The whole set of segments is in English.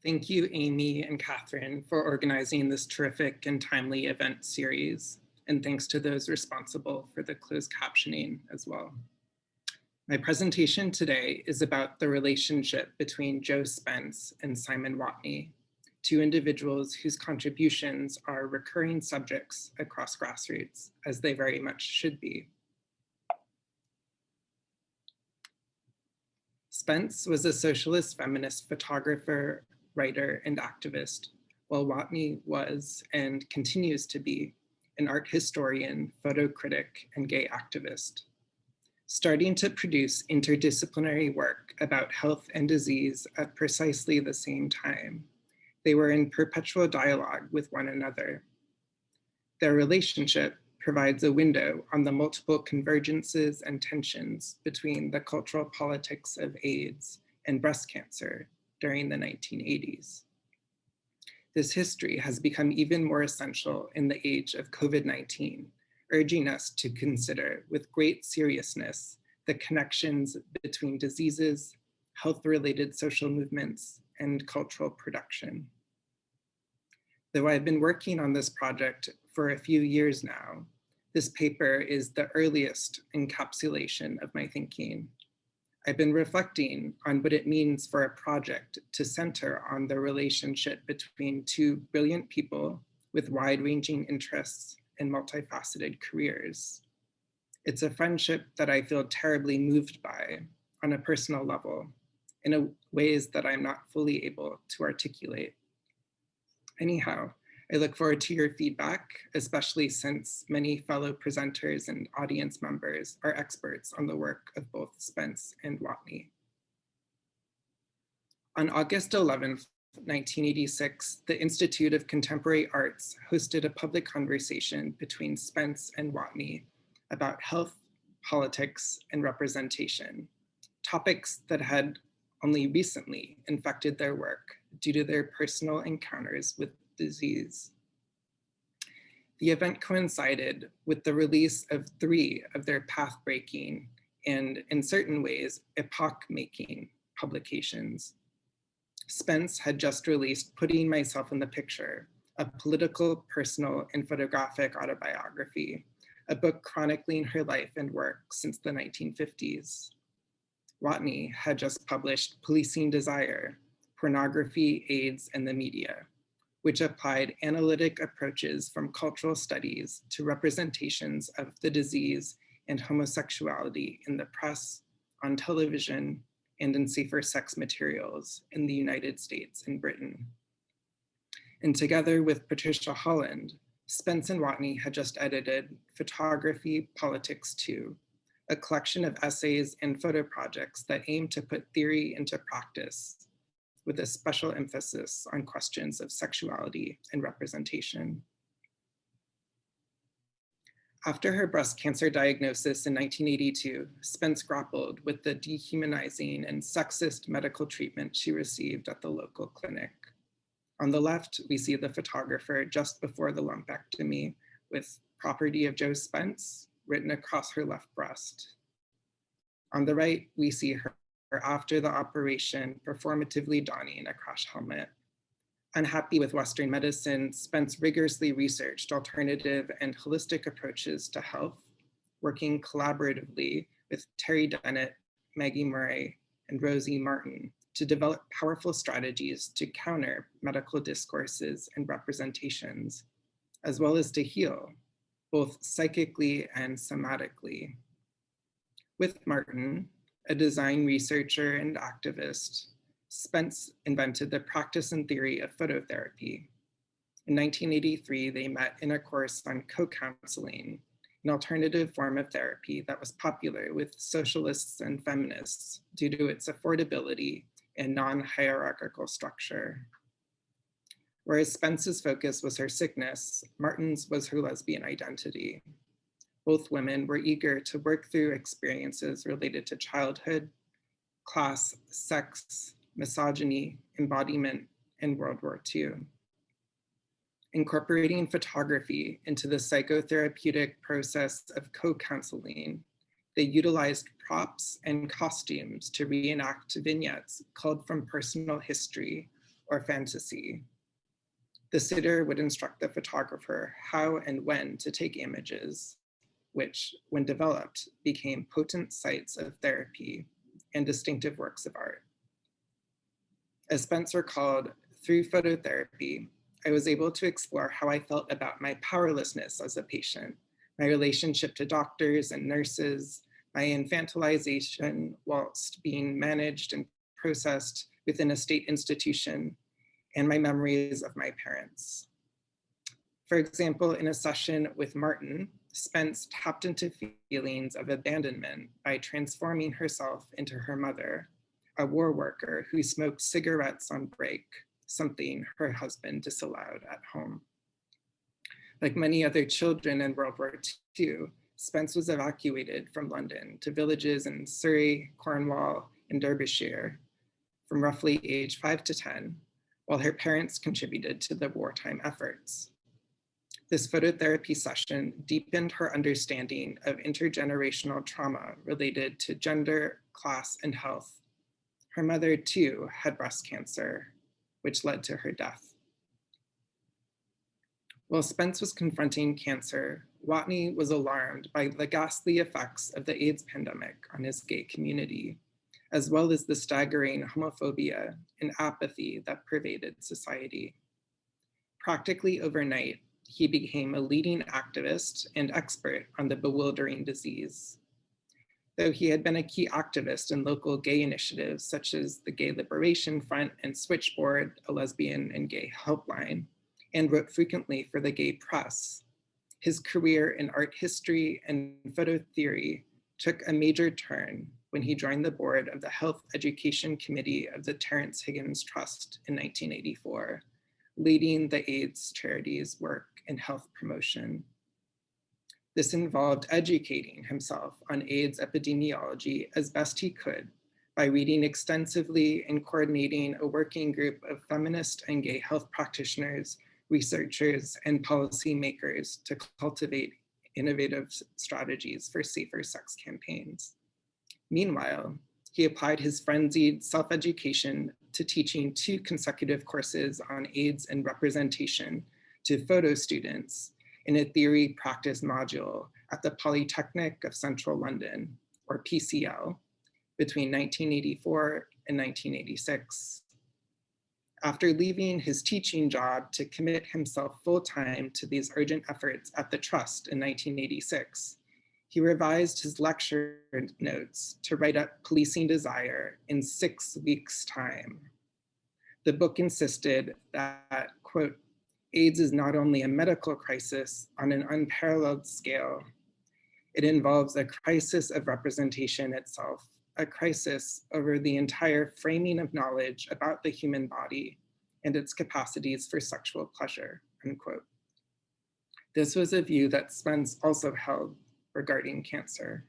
Thank you, Amy and Catherine, for organizing this terrific and timely event series. And thanks to those responsible for the closed captioning as well. My presentation today is about the relationship between Joe Spence and Simon Watney, two individuals whose contributions are recurring subjects across Grassroots, as they very much should be. Spence was a socialist feminist photographer, writer, and activist, while Watney was and continues to be an art historian, photo critic, and gay activist. Starting to produce interdisciplinary work about health and disease at precisely the same time, they were in perpetual dialogue with one another. Their relationship provides a window on the multiple convergences and tensions between the cultural politics of AIDS and breast cancer during the 1980s. This history has become even more essential in the age of COVID-19, urging us to consider with great seriousness the connections between diseases, health-related social movements, and cultural production. Though I've been working on this project for a few years now, this paper is the earliest encapsulation of my thinking. I've been reflecting on what it means for a project to center on the relationship between two brilliant people with wide-ranging interests and multifaceted careers. It's a friendship that I feel terribly moved by on a personal level in ways that I'm not fully able to articulate. Anyhow, I look forward to your feedback, especially since many fellow presenters and audience members are experts on the work of both Spence and Watney. On August 11th, 1986, the Institute of Contemporary Arts hosted a public conversation between Spence and Watney about health, politics, and representation, topics that had only recently infected their work due to their personal encounters with disease. The event coincided with the release of 3 of their path-breaking and, in certain ways, epoch-making publications. Spence had just released Putting Myself in the Picture, a political, personal, and photographic autobiography, a book chronicling her life and work since the 1950s. Watney had just published Policing Desire, Pornography, AIDS, and the Media, which applied analytic approaches from cultural studies to representations of the disease and homosexuality in the press, on television, and in safer sex materials in the United States and Britain. And together with Patricia Holland, Spence and Watney had just edited Photography, Politics 2, a collection of essays and photo projects that aim to put theory into practice, with a special emphasis on questions of sexuality and representation. After her breast cancer diagnosis in 1982, Spence grappled with the dehumanizing and sexist medical treatment she received at the local clinic. On the left, we see the photographer just before the lumpectomy with "Property of Joe Spence" written across her left breast. On the right, we see her after the operation, performatively donning a crash helmet. Unhappy with Western medicine, Spence rigorously researched alternative and holistic approaches to health, working collaboratively with Terry Dennett, Maggie Murray, and Rosie Martin to develop powerful strategies to counter medical discourses and representations, as well as to heal, both psychically and somatically. With Martin, a design researcher and activist, Spence invented the practice and theory of phototherapy. In 1983, they met in a course on co-counseling, an alternative form of therapy that was popular with socialists and feminists due to its affordability and non-hierarchical structure. Whereas Spence's focus was her sickness, Martin's was her lesbian identity. Both women were eager to work through experiences related to childhood, class, sex, misogyny, embodiment, and World War II. Incorporating photography into the psychotherapeutic process of co-counseling, they utilized props and costumes to reenact vignettes culled from personal history or fantasy. The sitter would instruct the photographer how and when to take images, which, when developed, became potent sites of therapy and distinctive works of art. As Spence recalled, through phototherapy, I was able to explore how I felt about my powerlessness as a patient, my relationship to doctors and nurses, my infantilization whilst being managed and processed within a state institution, and my memories of my parents. For example, in a session with Martin, Spence tapped into feelings of abandonment by transforming herself into her mother, a war worker who smoked cigarettes on break, something her husband disallowed at home. Like many other children in World War II, Spence was evacuated from London to villages in Surrey, Cornwall, and Derbyshire from roughly age 5 to 10, while her parents contributed to the wartime efforts. This phototherapy session deepened her understanding of intergenerational trauma related to gender, class, and health. Her mother, too, had breast cancer, which led to her death. While Spence was confronting cancer, Watney was alarmed by the ghastly effects of the AIDS pandemic on his gay community, as well as the staggering homophobia and apathy that pervaded society. Practically overnight, he became a leading activist and expert on the bewildering disease. Though he had been a key activist in local gay initiatives such as the Gay Liberation Front and Switchboard, a lesbian and gay helpline, and wrote frequently for the gay press, his career in art history and photo theory took a major turn when he joined the board of the Health Education Committee of the Terrence Higgins Trust in 1984, leading the AIDS charity's work in health promotion. This involved educating himself on AIDS epidemiology as best he could by reading extensively and coordinating a working group of feminist and gay health practitioners, researchers, and policymakers to cultivate innovative strategies for safer sex campaigns. Meanwhile, he applied his frenzied self-education to teaching 2 consecutive courses on AIDS and representation to photo students in a theory practice module at the Polytechnic of Central London, or PCL, between 1984 and 1986. After leaving his teaching job to commit himself full-time to these urgent efforts at the Trust in 1986, he revised his lecture notes to write up Policing Desire in 6 weeks' time. The book insisted that, quote, AIDS is not only a medical crisis on an unparalleled scale, it involves a crisis of representation itself, a crisis over the entire framing of knowledge about the human body and its capacities for sexual pleasure, unquote. This was a view that Spence also held regarding cancer.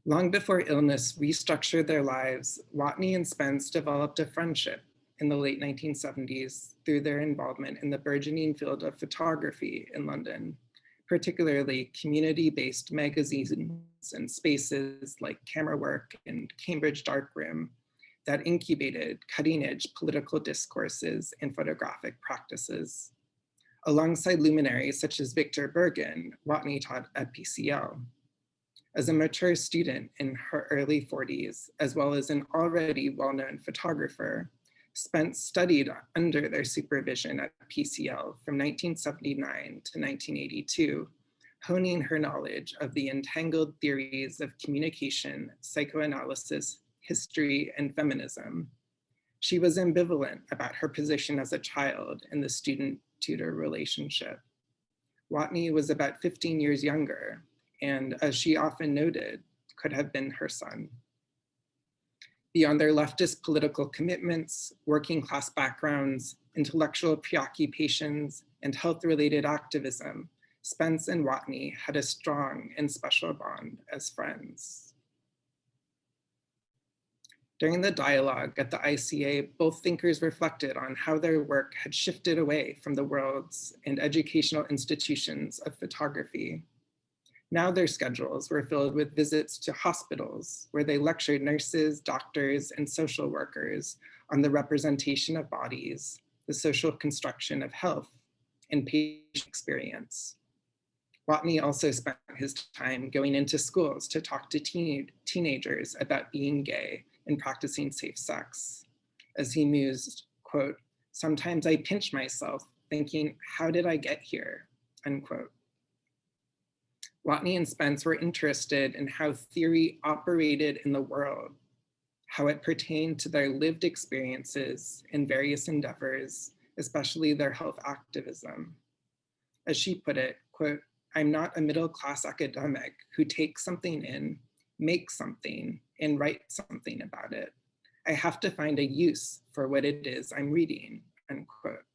Long before illness restructured their lives, Watney and Spence developed a friendship in the late 1970s through their involvement in the burgeoning field of photography in London, particularly community-based magazines and spaces like Camera Work and Cambridge Darkroom that incubated cutting-edge political discourses and photographic practices. Alongside luminaries such as Victor Bergen, Watney taught at PCL. As a mature student in her early 40s, as well as an already well-known photographer, Spence studied under their supervision at PCL from 1979 to 1982, honing her knowledge of the entangled theories of communication, psychoanalysis, history, and feminism. She was ambivalent about her position as a child in the student-tutor relationship. Watney was about 15 years younger, and as she often noted, could have been her son. Beyond their leftist political commitments, working class backgrounds, intellectual preoccupations, and health-related activism, Spence and Watney had a strong and special bond as friends. During the dialogue at the ICA, both thinkers reflected on how their work had shifted away from the worlds and educational institutions of photography. Now their schedules were filled with visits to hospitals where they lectured nurses, doctors, and social workers on the representation of bodies, the social construction of health, and patient experience. Watney also spent his time going into schools to talk to teenagers about being gay and practicing safe sex. As he mused, quote, "Sometimes I pinch myself thinking, how did I get here?" Unquote. Watney and Spence were interested in how theory operated in the world, how it pertained to their lived experiences in various endeavors, especially their health activism. As she put it, quote, "I'm not a middle-class academic who takes something in, makes something, and writes something about it. I have to find a use for what it is I'm reading," unquote.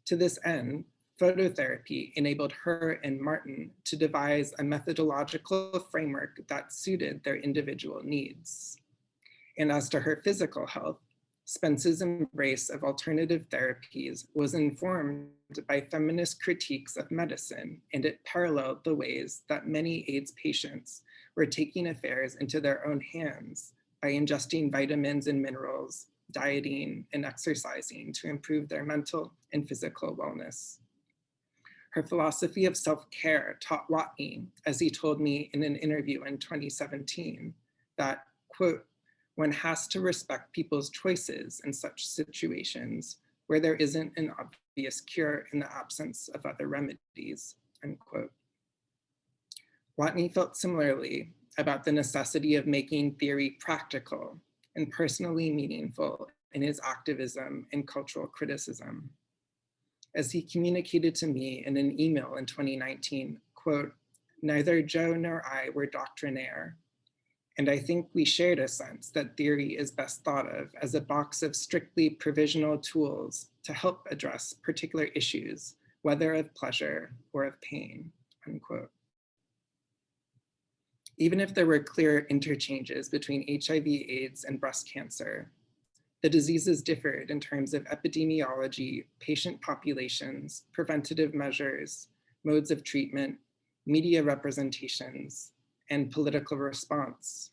To this end, phototherapy enabled her and Martin to devise a methodological framework that suited their individual needs. And as to her physical health, Spence's embrace of alternative therapies was informed by feminist critiques of medicine, and it paralleled the ways that many AIDS patients were taking affairs into their own hands by ingesting vitamins and minerals, dieting, and exercising to improve their mental and physical wellness. Her philosophy of self-care taught Watney, as he told me in an interview in 2017, that, quote, "One has to respect people's choices in such situations where there isn't an obvious cure in the absence of other remedies," unquote. Watney felt similarly about the necessity of making theory practical and personally meaningful in his activism and cultural criticism. As he communicated to me in an email in 2019, quote, "Neither Joe nor I were doctrinaire, and I think we shared a sense that theory is best thought of as a box of strictly provisional tools to help address particular issues, whether of pleasure or of pain," unquote. Even if there were clear interchanges between HIV, AIDS, and breast cancer, the diseases differed in terms of epidemiology, patient populations, preventative measures, modes of treatment, media representations, and political response.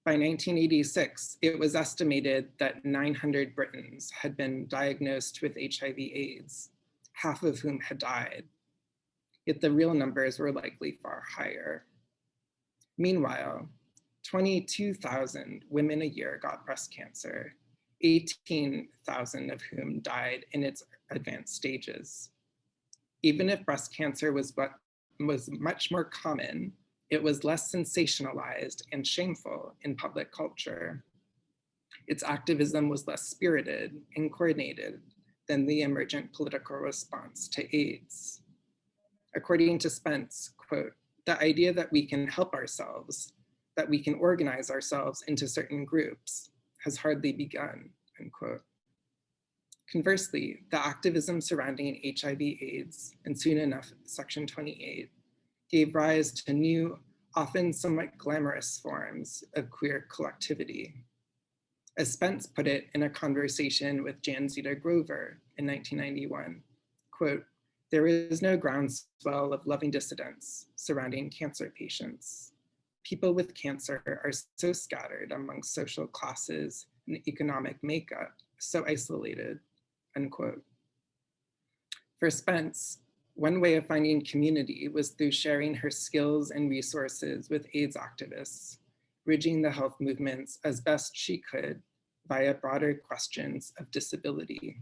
By 1986, it was estimated that 900 Britons had been diagnosed with HIV/AIDS, half of whom had died. Yet the real numbers were likely far higher. Meanwhile, 22,000 women a year got breast cancer, 18,000 of whom died in its advanced stages. Even if breast cancer was much more common, it was less sensationalized and shameful in public culture. Its activism was less spirited and coordinated than the emergent political response to AIDS. According to Spence, quote, "The idea that we can help ourselves, that we can organize ourselves into certain groups, has hardly begun," unquote. Conversely, the activism surrounding HIV/AIDS, and soon enough Section 28, gave rise to new, often somewhat glamorous forms of queer collectivity. As Spence put it in a conversation with Jan Zita Grover in 1991, quote, "There is no groundswell of loving dissidents surrounding cancer patients. People with cancer are so scattered among social classes and economic makeup, so isolated," unquote. For Spence, one way of finding community was through sharing her skills and resources with AIDS activists, bridging the health movements as best she could via broader questions of disability.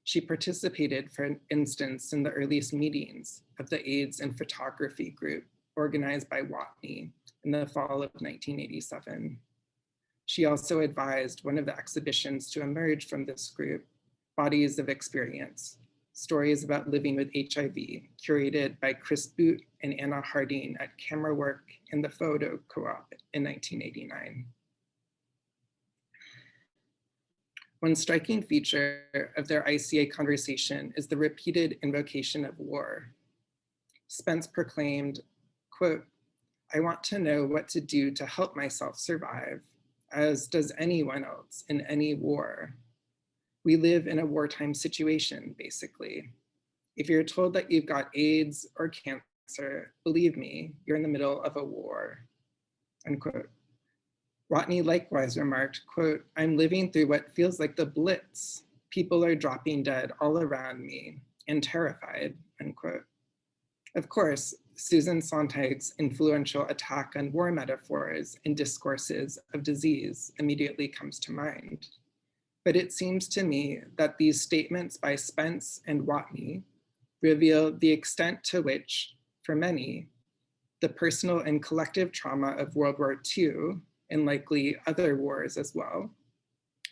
She participated, for instance, in the earliest meetings of the AIDS and Photography group organized by Watney in the fall of 1987. She also advised one of the exhibitions to emerge from this group, Bodies of Experience, Stories About Living with HIV, curated by Chris Boot and Anna Harding at Camera Work and the Photo Co-op in 1989. One striking feature of their ICA conversation is the repeated invocation of war. Spence proclaimed, quote, "I want to know what to do to help myself survive, as does anyone else in any war. We live in a wartime situation, basically. If you're told that you've got AIDS or cancer answer, believe me, you're in the middle of a war, unquote. Watney likewise remarked, quote, I'm living through what feels like the Blitz. People are dropping dead all around me and terrified, unquote. Of course, Susan Sontag's influential attack on war metaphors and discourses of disease immediately comes to mind. But it seems to me that these statements by Spence and Watney reveal the extent to which, for many, the personal and collective trauma of World War II, and likely other wars as well,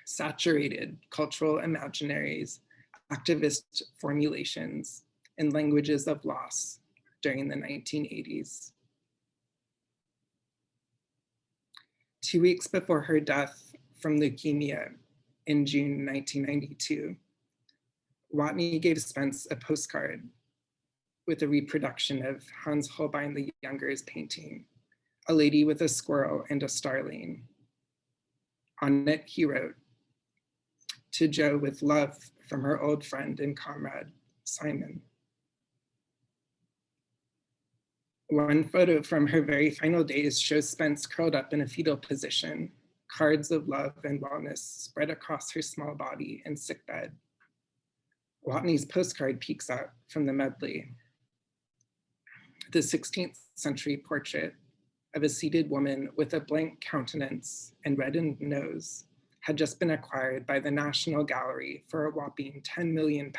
saturated cultural imaginaries, activist formulations, and languages of loss during the 1980s. 2 weeks before her death from leukemia in June 1992, Watney gave Spence a postcard with a reproduction of Hans Holbein the Younger's painting, A Lady with a Squirrel and a Starling. On it, he wrote, to Jo with love from her old friend and comrade, Simon. One photo from her very final days shows Spence curled up in a fetal position, cards of love and wellness spread across her small body and sickbed. Watney's postcard peeks out from the medley. The 16th century portrait of a seated woman with a blank countenance and reddened nose had just been acquired by the National Gallery for a whopping £10 million,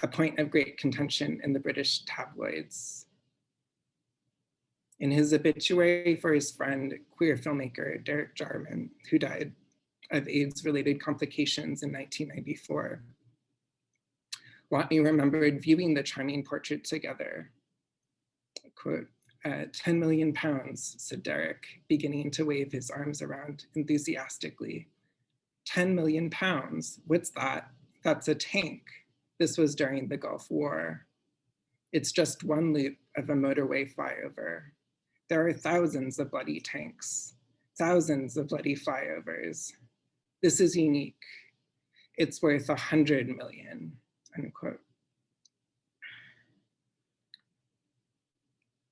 a point of great contention in the British tabloids. In his obituary for his friend, queer filmmaker Derek Jarman, who died of AIDS-related complications in 1994, Watney remembered viewing the charming portrait together. Quote, 10 million pounds, said Derek, beginning to wave his arms around enthusiastically. 10 million pounds, what's that? That's a tank. This was during the Gulf War. It's just one loop of a motorway flyover. There are thousands of bloody tanks, thousands of bloody flyovers. This is unique. It's worth 100 million, unquote.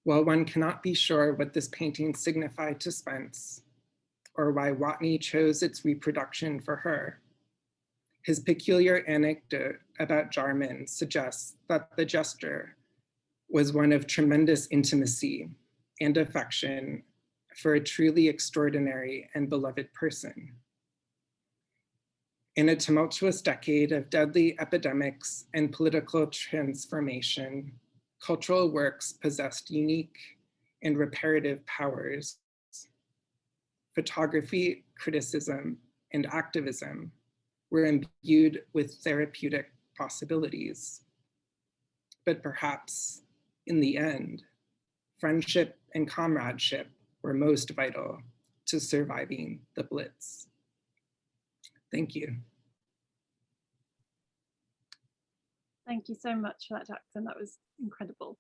While one cannot be sure what this painting signified to Spence, or why Watney chose its reproduction for her, his peculiar anecdote about Jarman suggests that the gesture was one of tremendous intimacy and affection for a truly extraordinary and beloved person. In a tumultuous decade of deadly epidemics and political transformation, cultural works possessed unique and reparative powers. Photography, criticism, and activism were imbued with therapeutic possibilities. But perhaps, in the end, friendship and comradeship were most vital to surviving the Blitz. Thank you. Thank you so much for that, Jackson. That was incredible.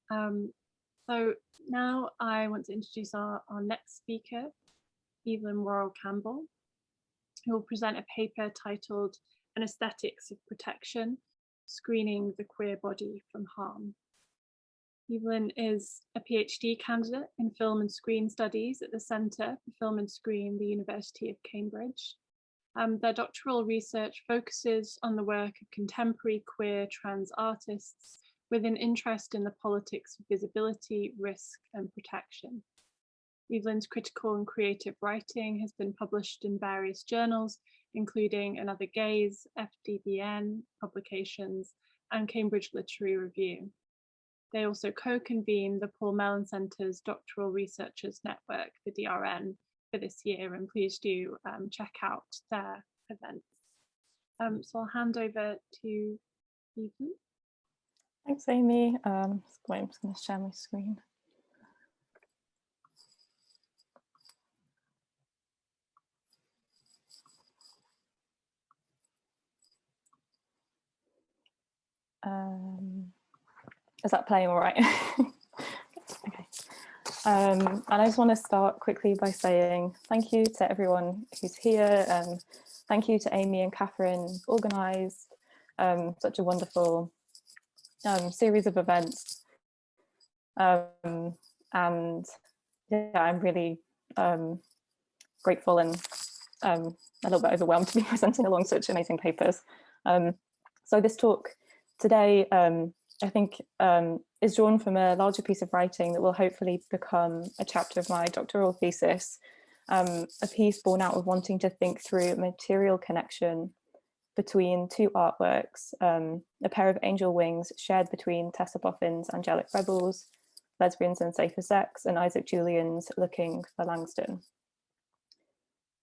So now I want to introduce our next speaker, Evelyn Worrell Campbell, who will present a paper titled An Aesthetics of Protection, Screening the Queer Body from Harm. Evelyn is a PhD candidate in Film and Screen Studies at the Centre for Film and Screen, the University of Cambridge. Their doctoral research focuses on the work of contemporary queer trans artists with an interest in the politics of visibility, risk, and protection. Evelyn's critical and creative writing has been published in various journals, including Another Gaze, FDBN publications, and Cambridge Literary Review. They also co-convene the Paul Mellon Centre's Doctoral Researchers Network, the DRN, for this year, and please do check out their events. So I'll hand over to Evelyn. Thanks, Amy. I'm just going to share my screen. Is that playing all right? Okay. And I just want to start quickly by saying thank you to everyone who's here, and thank you to Amy and Catherine who organised such a wonderful series of events. And yeah, I'm really grateful and a little bit overwhelmed to be presenting along such amazing papers. So this talk today, I think, is drawn from a larger piece of writing that will hopefully become a chapter of my doctoral thesis, a piece born out of wanting to think through a material connection between two artworks, a pair of angel wings shared between Tessa Boffin's Angelic Rebels, Lesbians and Safer Sex, and Isaac Julian's Looking for Langston.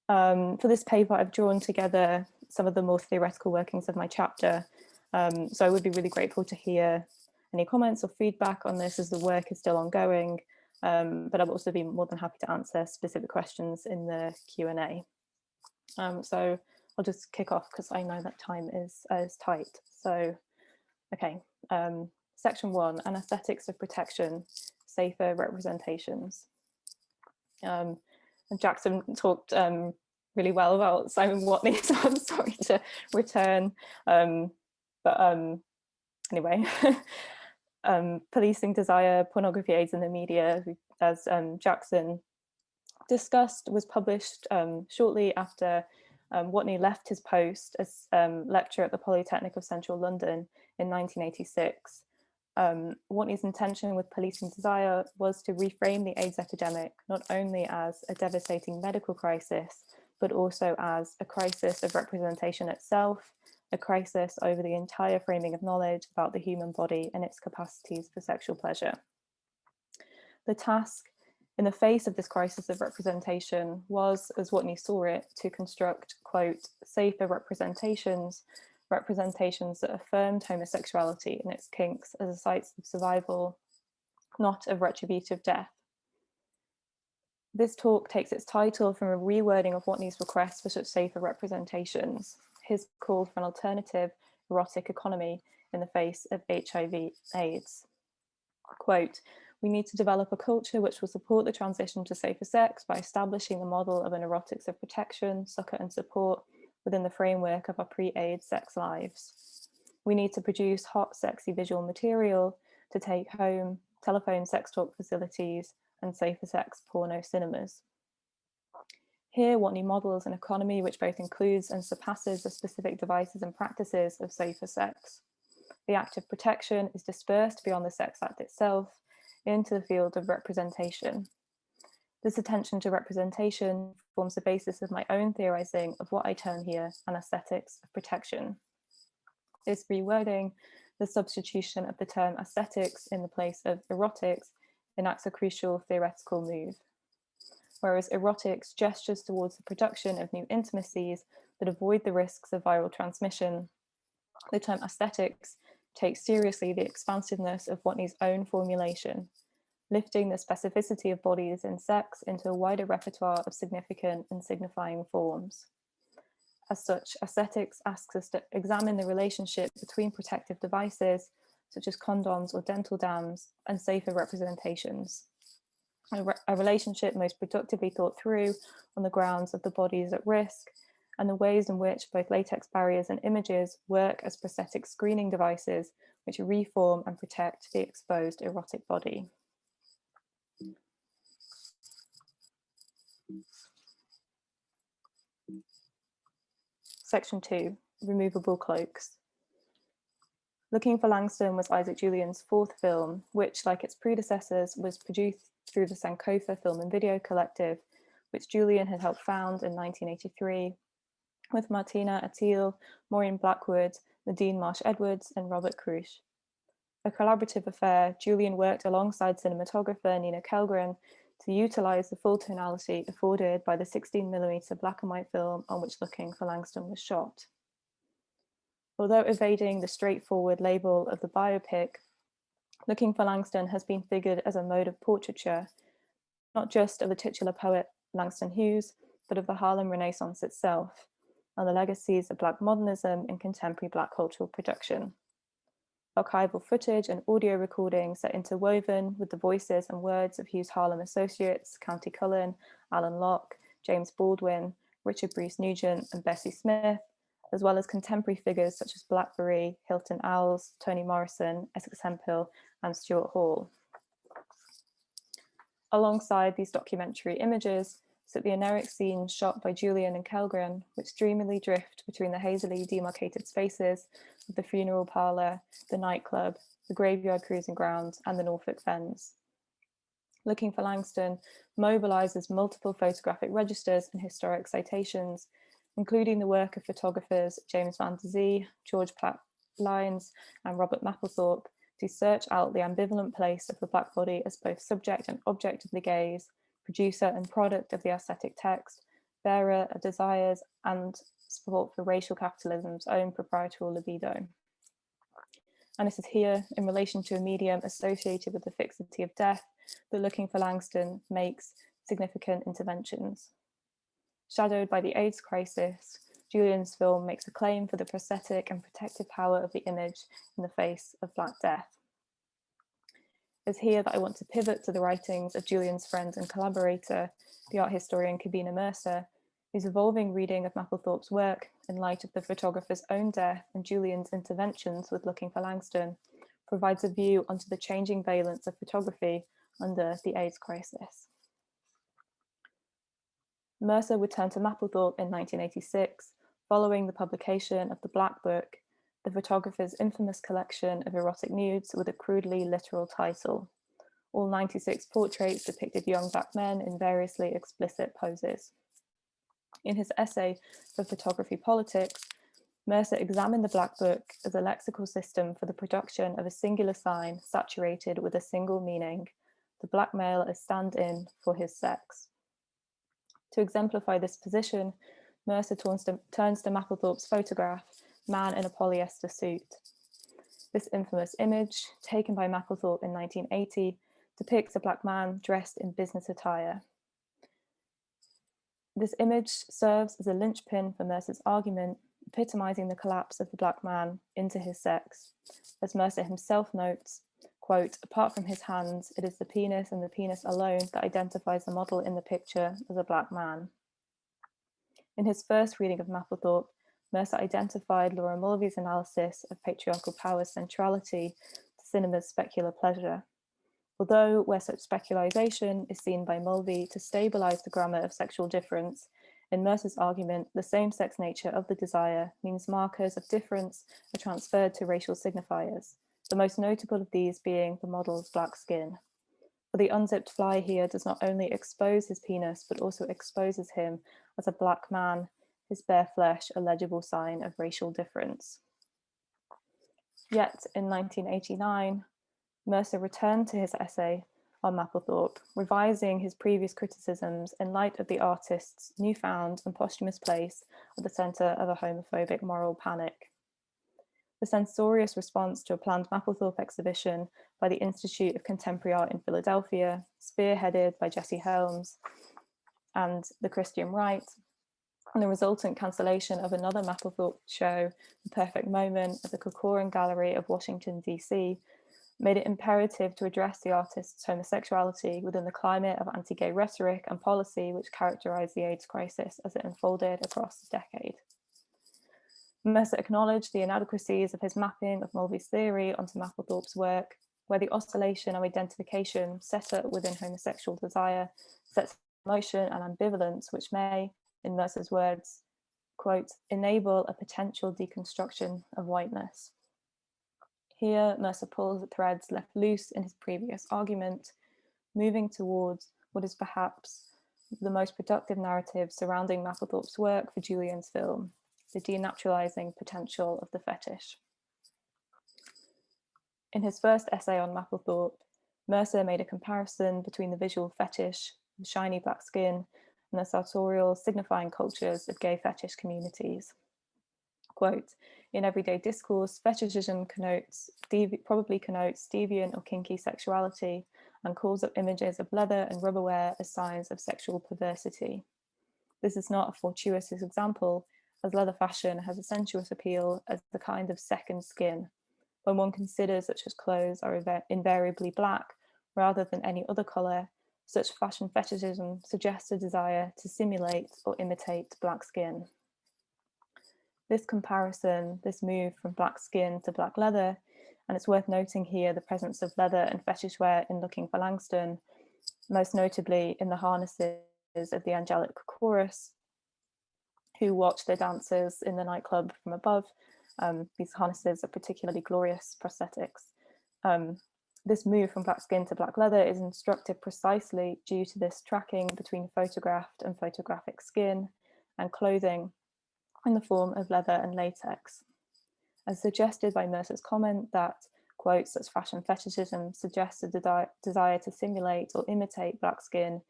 For this paper, I've drawn together some of the more theoretical workings of my chapter. So I would be really grateful to hear any comments or feedback on this as the work is still ongoing, but I'll also be more than happy to answer specific questions in the Q&A. So I'll just kick off because I know that time is tight. So, okay, section 1, Anesthetics of Protection, Safer Representations. And Jackson talked really well about Simon Watney, so I'm sorry to return. Anyway, Policing Desire, Pornography, AIDS in the Media, as Jackson discussed, was published shortly after Watney left his post as lecturer at the Polytechnic of Central London in 1986. Watney's intention with Policing Desire was to reframe the AIDS epidemic not only as a devastating medical crisis, but also as a crisis of representation itself, a crisis over the entire framing of knowledge about the human body and its capacities for sexual pleasure. The task in the face of this crisis of representation was, as Watney saw it, to construct, quote, safer representations that affirmed homosexuality and its kinks as a site of survival, not of retributive death. This talk takes its title from a rewording of Watney's request for such safer representations, his call for an alternative erotic economy in the face of HIV/AIDS. Quote, we need to develop a culture which will support the transition to safer sex by establishing the model of an erotics of protection, succor and support within the framework of our pre-AIDS sex lives. We need to produce hot, sexy visual material to take home, telephone sex talk facilities, and safer sex porno cinemas. Here, Watney models an economy which both includes and surpasses the specific devices and practices of safer sex. The act of protection is dispersed beyond the sex act itself into the field of representation. This attention to representation forms the basis of my own theorizing of what I term here anesthetics of protection. This rewording, the substitution of the term aesthetics in the place of erotics, enacts a crucial theoretical move. Whereas erotics gestures towards the production of new intimacies that avoid the risks of viral transmission, the term aesthetics takes seriously the expansiveness of Watney's own formulation, lifting the specificity of bodies in sex into a wider repertoire of significant and signifying forms. As such, aesthetics asks us to examine the relationship between protective devices, such as condoms or dental dams, and safer representations. A relationship most productively thought through on the grounds of the bodies at risk and the ways in which both latex barriers and images work as prosthetic screening devices which reform and protect the exposed erotic body. Section 2, removable cloaks. Looking for Langston was Isaac Julian's fourth film, which, like its predecessors, was produced through the Sankofa Film and Video Collective, which Julian had helped found in 1983, with Martina Attil, Maureen Blackwood, Nadine Marsh-Edwards, and Robert Krusch. A collaborative affair, Julian worked alongside cinematographer Nina Kellgren to utilise the full tonality afforded by the 16mm black and white film on which Looking for Langston was shot. Although evading the straightforward label of the biopic, Looking for Langston has been figured as a mode of portraiture, not just of the titular poet Langston Hughes, but of the Harlem Renaissance itself, and the legacies of Black modernism in contemporary Black cultural production. Archival footage and audio recordings are interwoven with the voices and words of Hughes' Harlem associates, County Cullen, Alan Locke, James Baldwin, Richard Bruce Nugent, and Bessie Smith, as well as contemporary figures such as Blackberry, Hilton Owls, Toni Morrison, Essex Hemphill, and Stuart Hall. Alongside these documentary images sit the oneric scenes shot by Julian and Kellgren, which dreamily drift between the hazily demarcated spaces of the funeral parlour, the nightclub, the graveyard cruising ground, and the Norfolk Fens. Looking for Langston mobilises multiple photographic registers and historic citations, including the work of photographers James Van der Zee, George Platt Lyons, and Robert Mapplethorpe, to search out the ambivalent place of the Black body as both subject and object of the gaze, producer and product of the aesthetic text, bearer of desires and support for racial capitalism's own proprietary libido. And it is here, in relation to a medium associated with the fixity of death, that Looking for Langston makes significant interventions. Shadowed by the AIDS crisis, Julian's film makes a claim for the prosthetic and protective power of the image in the face of Black death. It's here that I want to pivot to the writings of Julian's friend and collaborator, the art historian Kabina Mercer, whose evolving reading of Mapplethorpe's work in light of the photographer's own death and Julian's interventions with Looking for Langston provides a view onto the changing valence of photography under the AIDS crisis. Mercer would turn to Mapplethorpe in 1986, following the publication of the Black Book, the photographer's infamous collection of erotic nudes with a crudely literal title. All 96 portraits depicted young Black men in variously explicit poses. In his essay for Photography Politics, Mercer examined the Black Book as a lexical system for the production of a singular sign saturated with a single meaning, the Black male as stand-in for his sex. To exemplify this position, Mercer turns to Mapplethorpe's photograph, Man in a Polyester Suit. This infamous image, taken by Mapplethorpe in 1980, depicts a Black man dressed in business attire. This image serves as a linchpin for Mercer's argument, epitomizing the collapse of the Black man into his sex. As Mercer himself notes, quote, apart from his hands, it is the penis and the penis alone that identifies the model in the picture as a Black man. In his first reading of Mapplethorpe, Mercer identified Laura Mulvey's analysis of patriarchal power's centrality to cinema's specular pleasure. Although where such speculization is seen by Mulvey to stabilize the grammar of sexual difference, in Mercer's argument, the same-sex nature of the desire means markers of difference are transferred to racial signifiers, the most notable of these being the model's Black skin. For the unzipped fly here does not only expose his penis, but also exposes him as a Black man, his bare flesh a legible sign of racial difference. Yet in 1989, Mercer returned to his essay on Mapplethorpe, revising his previous criticisms in light of the artist's newfound and posthumous place at the centre of a homophobic moral panic. The censorious response to a planned Mapplethorpe exhibition by the Institute of Contemporary Art in Philadelphia, spearheaded by Jesse Helms and the Christian Right, and the resultant cancellation of another Mapplethorpe show, The Perfect Moment, at the Corcoran Gallery of Washington, D.C., made it imperative to address the artist's homosexuality within the climate of anti-gay rhetoric and policy which characterized the AIDS crisis as it unfolded across the decade. Mercer acknowledged the inadequacies of his mapping of Mulvey's theory onto Mapplethorpe's work, where the oscillation of identification set up within homosexual desire sets motion and ambivalence which may, in Mercer's words, quote, enable a potential deconstruction of whiteness. Here, Mercer pulls the threads left loose in his previous argument, moving towards what is perhaps the most productive narrative surrounding Mapplethorpe's work for Julian's film, the denaturalizing potential of the fetish. In his first essay on Mapplethorpe, Mercer made a comparison between the visual fetish, the shiny Black skin, and the sartorial signifying cultures of gay fetish communities. Quote, in everyday discourse, fetishism probably connotes deviant or kinky sexuality and calls up images of leather and rubberware as signs of sexual perversity. This is not a fortuitous example, as leather fashion has a sensuous appeal as a kind of second skin, when one considers such as clothes are invariably black rather than any other colour. Such fashion fetishism suggests a desire to simulate or imitate Black skin. This comparison, this move from black skin to black leather, and it's worth noting here the presence of leather and fetish wear in Looking for Langston, most notably in the harnesses of the angelic chorus, who watch their dancers in the nightclub from above. These harnesses are particularly glorious prosthetics. This move from black skin to black leather is instructive precisely due to this tracking between photographed and photographic skin and clothing in the form of leather and latex. As suggested by Mercer's comment that, quote, such fashion fetishism suggests a desire to simulate or imitate black skin,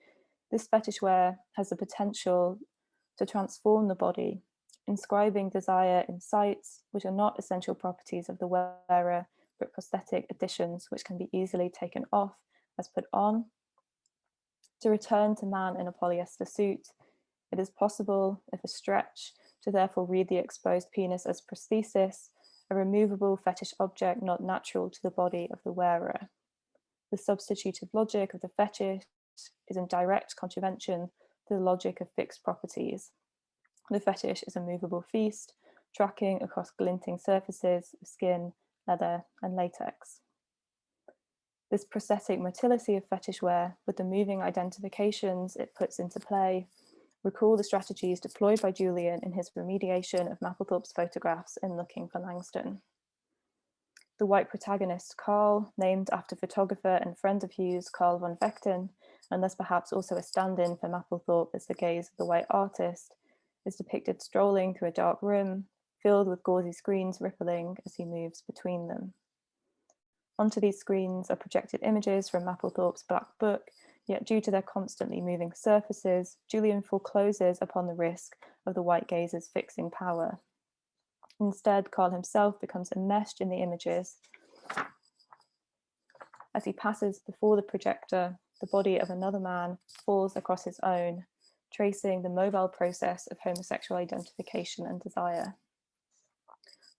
this fetish wear has the potential to transform the body, inscribing desire in sites which are not essential properties of the wearer, but prosthetic additions which can be easily taken off as put on. To return to man in a polyester suit, it is possible, if a stretch, to therefore read the exposed penis as prosthesis, a removable fetish object not natural to the body of the wearer. The substitutive logic of the fetish is in direct contravention to the logic of fixed properties. The fetish is a movable feast, tracking across glinting surfaces of skin, leather, and latex. This prosthetic motility of fetish wear, with the moving identifications it puts into play, recall the strategies deployed by Julian in his remediation of Mapplethorpe's photographs in Looking for Langston. The white protagonist, Carl, named after photographer and friend of Hughes, Carl von Vechten, and thus perhaps also a stand-in for Mapplethorpe as the gaze of the white artist, is depicted strolling through a dark room, filled with gauzy screens rippling as he moves between them. Onto these screens are projected images from Mapplethorpe's Black Book, yet due to their constantly moving surfaces, Julian forecloses upon the risk of the white gaze's fixing power. Instead, Carl himself becomes enmeshed in the images. As he passes before the projector, the body of another man falls across his own, tracing the mobile process of homosexual identification and desire.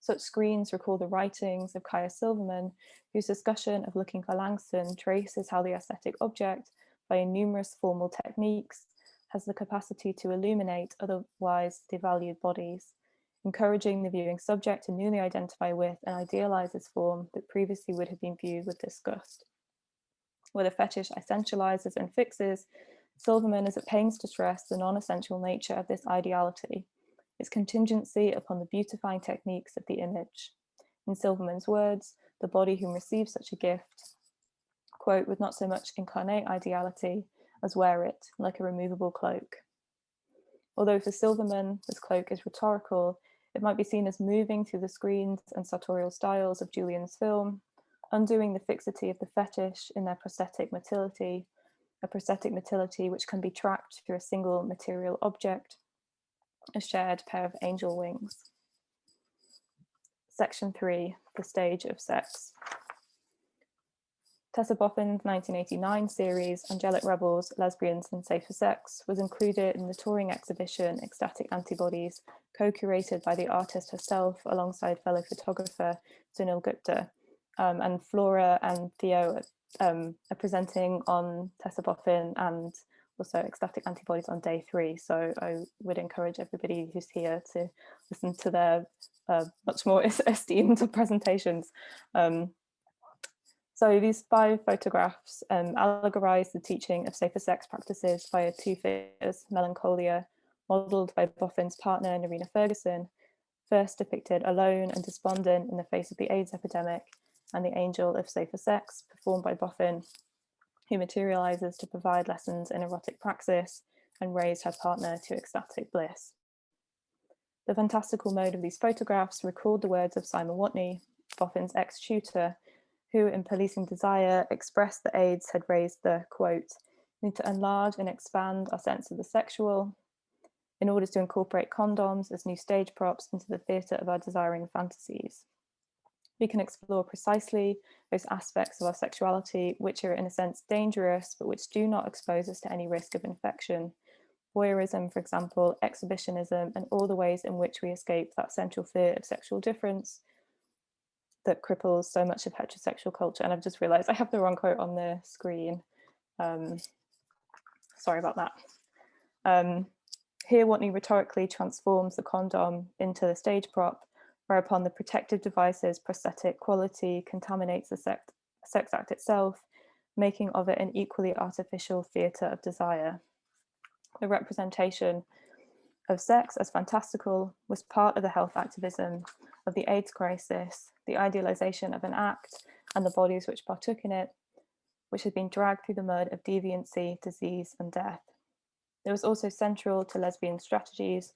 Such screens recall the writings of Kaya Silverman, whose discussion of Looking for Langston traces how the aesthetic object, by numerous formal techniques, has the capacity to illuminate otherwise devalued bodies, encouraging the viewing subject to newly identify with and idealize this form that previously would have been viewed with disgust. Where the fetish essentializes and fixes, Silverman is at pains to stress the non-essential nature of this ideality, its contingency upon the beautifying techniques of the image. In Silverman's words, the body who receives such a gift, quote, would not so much incarnate ideality as wear it like a removable cloak. Although for Silverman, this cloak is rhetorical, it might be seen as moving through the screens and sartorial styles of Julian's film, undoing the fixity of the fetish in their prosthetic motility, a prosthetic motility which can be tracked through a single material object, a shared pair of angel wings. Section 3, the stage of sex. Tessa Boffin's 1989 series, Angelic Rebels, Lesbians and Safer Sex, was included in the touring exhibition Ecstatic Antibodies, co-curated by the artist herself alongside fellow photographer Sunil Gupta. And Flora and Theo are presenting on Tessa Boffin and also Ecstatic Antibodies on day 3. So I would encourage everybody who's here to listen to their much more esteemed presentations. So these 5 photographs allegorize the teaching of safer sex practices via 2 figures, Melancholia, modelled by Boffin's partner Nerina Ferguson, first depicted alone and despondent in the face of the AIDS epidemic, and the Angel of Safer Sex, performed by Boffin, who materializes to provide lessons in erotic praxis and raise her partner to ecstatic bliss. The fantastical mode of these photographs recalled the words of Simon Watney, Boffin's ex-tutor, who in Policing Desire expressed that AIDS had raised the, quote, need to enlarge and expand our sense of the sexual in order to incorporate condoms as new stage props into the theatre of our desiring fantasies. We can explore precisely those aspects of our sexuality which are in a sense dangerous, but which do not expose us to any risk of infection. Voyeurism, for example, exhibitionism, and all the ways in which we escape that central fear of sexual difference that cripples so much of heterosexual culture. And I've just realized I have the wrong quote on the screen. Sorry about that. Here, Watney rhetorically transforms the condom into the stage prop, whereupon the protective device's prosthetic quality contaminates the sex act itself, making of it an equally artificial theatre of desire. The representation of sex as fantastical was part of the health activism of the AIDS crisis, the idealization of an act and the bodies which partook in it, which had been dragged through the mud of deviancy, disease, and death. It was also central to lesbian strategies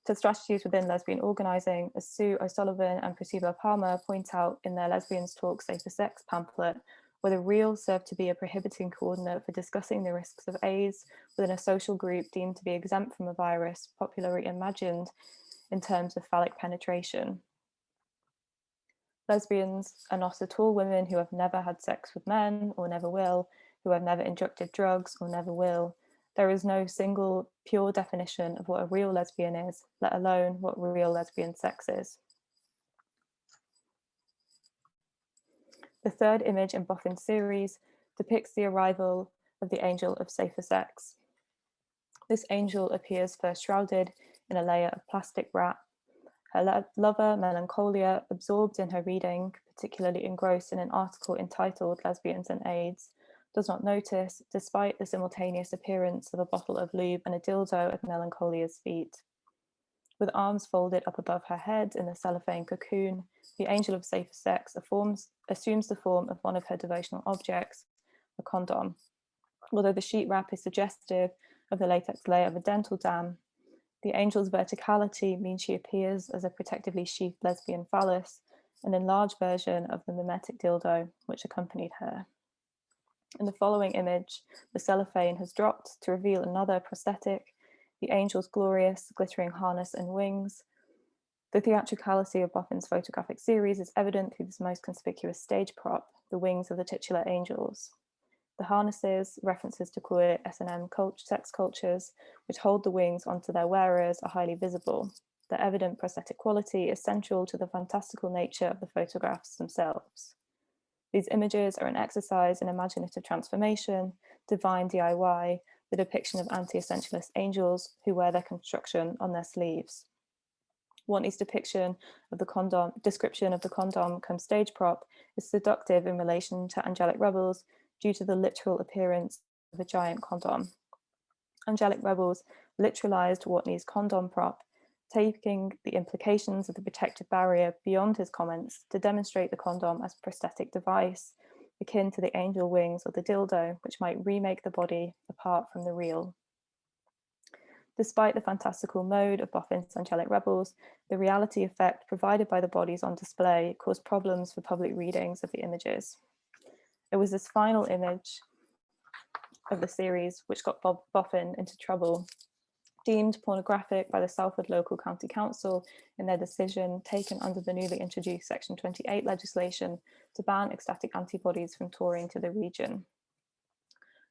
within lesbian organising, as Sue O'Sullivan and Priscilla Palmer point out in their Lesbians Talk Safer Sex pamphlet, where the real served to be a prohibiting coordinate for discussing the risks of AIDS within a social group deemed to be exempt from a virus popularly imagined in terms of phallic penetration. Lesbians are not at all women who have never had sex with men or never will, who have never injected drugs or never will. There is no single pure definition of what a real lesbian is, let alone what real lesbian sex is. The third image in Boffin's series depicts the arrival of the angel of safer sex. This angel appears first shrouded in a layer of plastic wrap. Her lover, Melancholia, absorbed in her reading, particularly engrossed in an article entitled Lesbians and AIDS, does not notice, despite the simultaneous appearance of a bottle of lube and a dildo at Melancholia's feet. With arms folded up above her head in a cellophane cocoon, the angel of safer sex assumes the form of one of her devotional objects, a condom. Although the sheet wrap is suggestive of the latex layer of a dental dam, the angel's verticality means she appears as a protectively sheathed lesbian phallus, an enlarged version of the mimetic dildo which accompanied her. In the following image, the cellophane has dropped to reveal another prosthetic, the angel's glorious, glittering harness and wings. The theatricality of Boffin's photographic series is evident through this most conspicuous stage prop, the wings of the titular angels. The harnesses, references to queer S&M sex cultures, which hold the wings onto their wearers, are highly visible. The evident prosthetic quality is central to the fantastical nature of the photographs themselves. These images are an exercise in imaginative transformation, divine DIY, the depiction of anti-essentialist angels who wear their construction on their sleeves. Watney's description of the condom come stage prop is seductive in relation to Angelic Rebels due to the literal appearance of a giant condom. Angelic Rebels literalized Watney's condom prop, taking the implications of the protective barrier beyond his comments to demonstrate the condom as a prosthetic device, akin to the angel wings or the dildo, which might remake the body apart from the real. Despite the fantastical mode of Boffin's Angelic Rebels, the reality effect provided by the bodies on display caused problems for public readings of the images. It was this final image of the series which got Boffin into trouble, deemed pornographic by the Salford Local County Council in their decision taken under the newly introduced Section 28 legislation to ban ecstatic antibodies from touring to the region.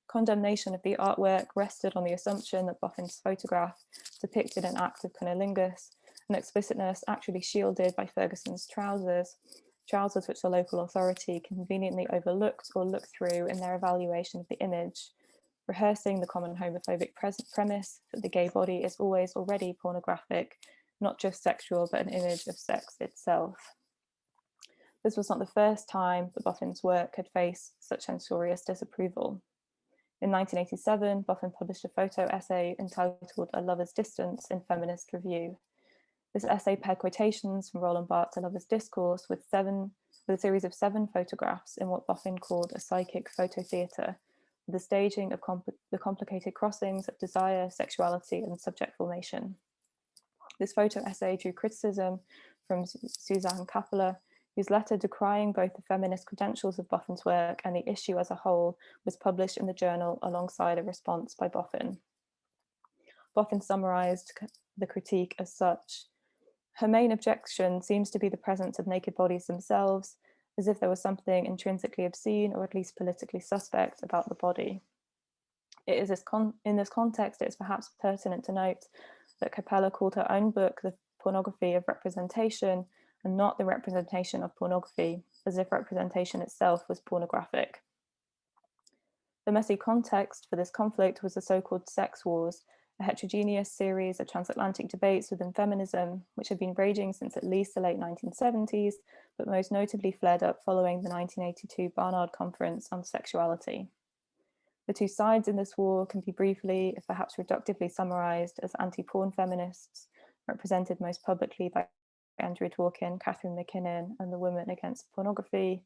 Condemnation of the artwork rested on the assumption that Boffin's photograph depicted an act of cunnilingus, an explicitness actually shielded by Ferguson's trousers which the local authority conveniently overlooked or looked through in their evaluation of the image, rehearsing the common homophobic premise that the gay body is always already pornographic, not just sexual, but an image of sex itself. This was not the first time that Boffin's work had faced such censorious disapproval. In 1987, Boffin published a photo essay entitled A Lover's Distance in Feminist Review. This essay paired quotations from Roland Barthes' A Lover's Discourse with a series of 7 photographs in what Boffin called a psychic photo theatre, with the staging of the complicated crossings of desire, sexuality, and subject formation. This photo essay drew criticism from Suzanne Kappeler, whose letter decrying both the feminist credentials of Boffin's work and the issue as a whole was published in the journal alongside a response by Boffin. Boffin summarised the critique as such. Her main objection seems to be the presence of naked bodies themselves, as if there was something intrinsically obscene or at least politically suspect about the body. It is in this context, it is perhaps pertinent to note that Capella called her own book The Pornography of Representation and not the representation of pornography, as if representation itself was pornographic. The messy context for this conflict was the so-called sex wars, a heterogeneous series of transatlantic debates within feminism, which have been raging since at least the late 1970s, but most notably flared up following the 1982 Barnard Conference on Sexuality. The two sides in this war can be briefly, if perhaps reductively, summarized as anti-porn feminists, represented most publicly by Andrea Dworkin, Catherine McKinnon, and the Women Against Pornography,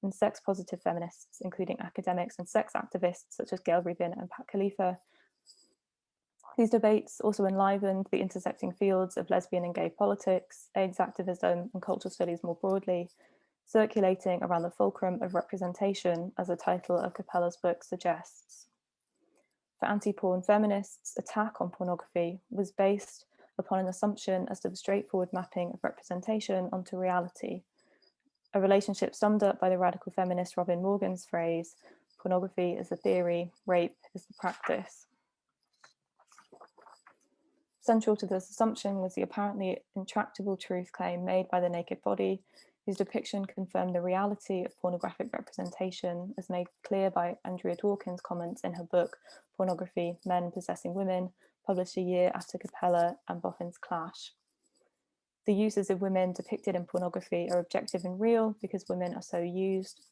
and sex-positive feminists, including academics and sex activists such as Gail Rubin and Pat Khalifa. These debates also enlivened the intersecting fields of lesbian and gay politics, AIDS activism, and cultural studies more broadly, circulating around the fulcrum of representation, as the title of Capella's book suggests. For anti-porn feminists, attack on pornography was based upon an assumption as to the straightforward mapping of representation onto reality, a relationship summed up by the radical feminist Robin Morgan's phrase, "Pornography is the theory, rape is the practice." Central to this assumption was the apparently intractable truth claim made by the naked body, whose depiction confirmed the reality of pornographic representation, as made clear by Andrea Dworkin's comments in her book, Pornography, Men Possessing Women, published a year after Capella and Boffin's clash. The uses of women depicted in pornography are objective and real because women are so used.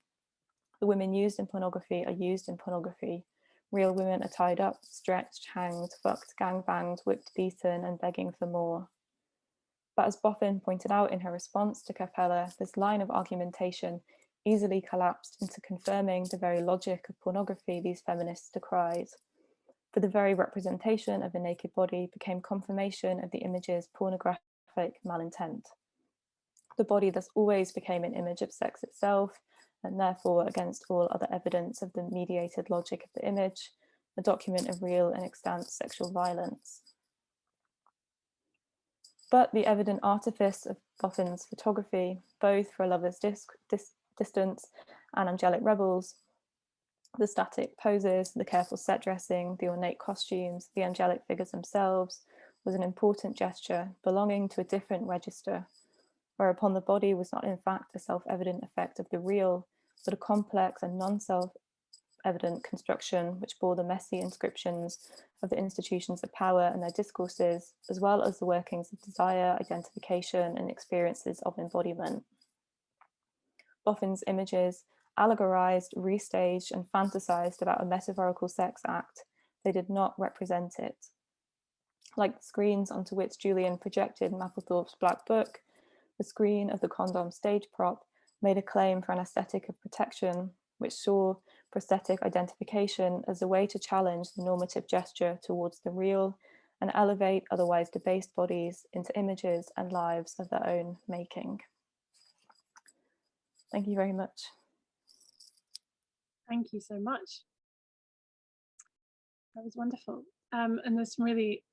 The women used in pornography are used in pornography. Real women are tied up, stretched, hanged, fucked, gangbanged, whipped, beaten, and begging for more. But as Boffin pointed out in her response to Capella, this line of argumentation easily collapsed into confirming the very logic of pornography these feminists decried. For the very representation of a naked body became confirmation of the image's pornographic malintent. The body thus always became an image of sex itself, and therefore, against all other evidence of the mediated logic of the image, a document of real and extant sexual violence. But the evident artifice of Boffin's photography, both for a lover's distance and angelic rebels, the static poses, the careful set dressing, the ornate costumes, the angelic figures themselves, was an important gesture belonging to a different register, whereupon the body was not in fact a self-evident effect of the real, but a complex and non-self-evident construction which bore the messy inscriptions of the institutions of power and their discourses, as well as the workings of desire, identification, and experiences of embodiment. Boffin's images allegorized, restaged, and fantasized about a metaphorical sex act. They did not represent it. Like the screens onto which Julian projected Mapplethorpe's Black Book, the screen of the condom stage prop made a claim for an aesthetic of protection, which saw prosthetic identification as a way to challenge the normative gesture towards the real and elevate otherwise debased bodies into images and lives of their own making. Thank you very much. Thank you so much. That was wonderful. And there's some really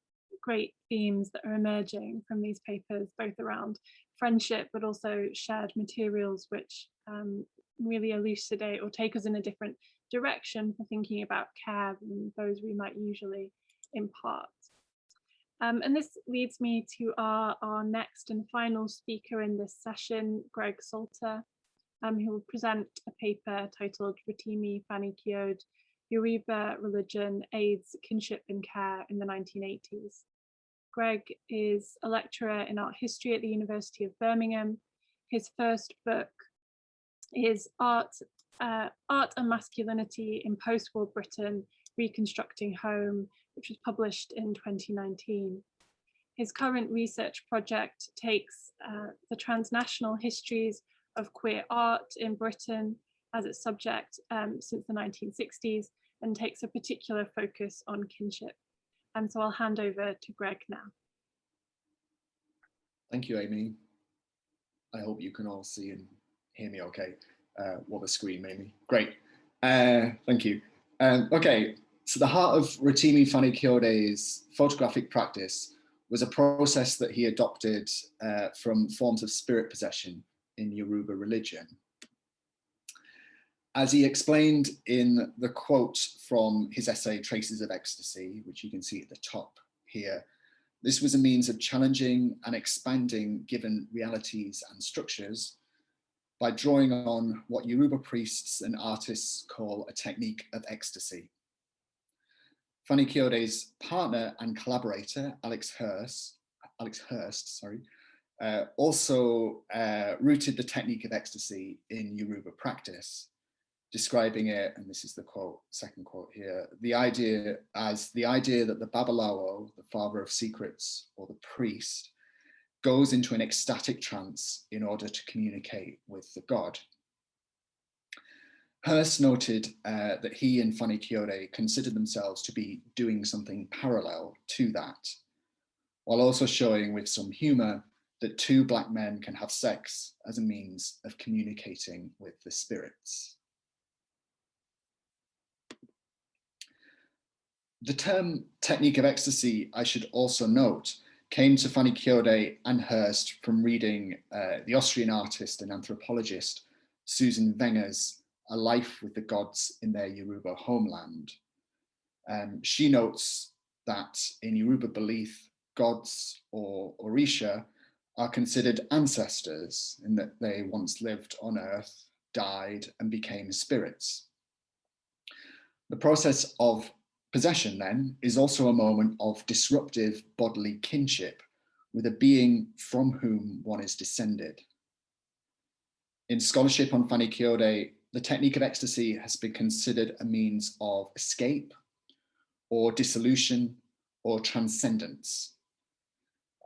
great themes that are emerging from these papers, both around friendship, but also shared materials, which really elucidate or take us in a different direction for thinking about care than those we might usually impart. And this leads me to our next and final speaker in this session, Greg Salter, who will present a paper titled Rotimi Fani Kyode, Yoruba Religion, AIDS, Kinship and Care in the 1980s. Greg is a lecturer in art history at the University of Birmingham. His first book is Art and Masculinity in Post-War Britain, Reconstructing Home, which was published in 2019. His current research project takes the transnational histories of queer art in Britain as its subject since the 1960s, and takes a particular focus on kinship. And so I'll hand over to Greg now. Thank you, Amy. I hope you can all see and hear me okay. What a screen, Amy. Great. Thank you. Okay, so the heart of Rotimi Fani Kyode's photographic practice was a process that he adopted from forms of spirit possession in Yoruba religion. As he explained in the quote from his essay, Traces of Ecstasy, which you can see at the top here, this was a means of challenging and expanding given realities and structures by drawing on what Yoruba priests and artists call a technique of ecstasy. Fanny Kyode's partner and collaborator, Alex Hurst, also rooted the technique of ecstasy in Yoruba practice, describing it, and this is the quote, second quote here, the idea that the Babalawo, the father of secrets, or the priest, goes into an ecstatic trance in order to communicate with the god. Hurst noted that he and Fanny Kyode considered themselves to be doing something parallel to that, while also showing with some humor that two Black men can have sex as a means of communicating with the spirits. The term technique of ecstasy, I should also note, came to Fanny Kyode and Hurst from reading the Austrian artist and anthropologist Susan Wenger's A Life with the Gods in Their Yoruba Homeland. She notes that in Yoruba belief, gods or Orisha are considered ancestors in that they once lived on earth, died, and became spirits. The process of possession, then, is also a moment of disruptive bodily kinship with a being from whom one is descended. In scholarship on Fanny Kyode, the technique of ecstasy has been considered a means of escape or dissolution or transcendence.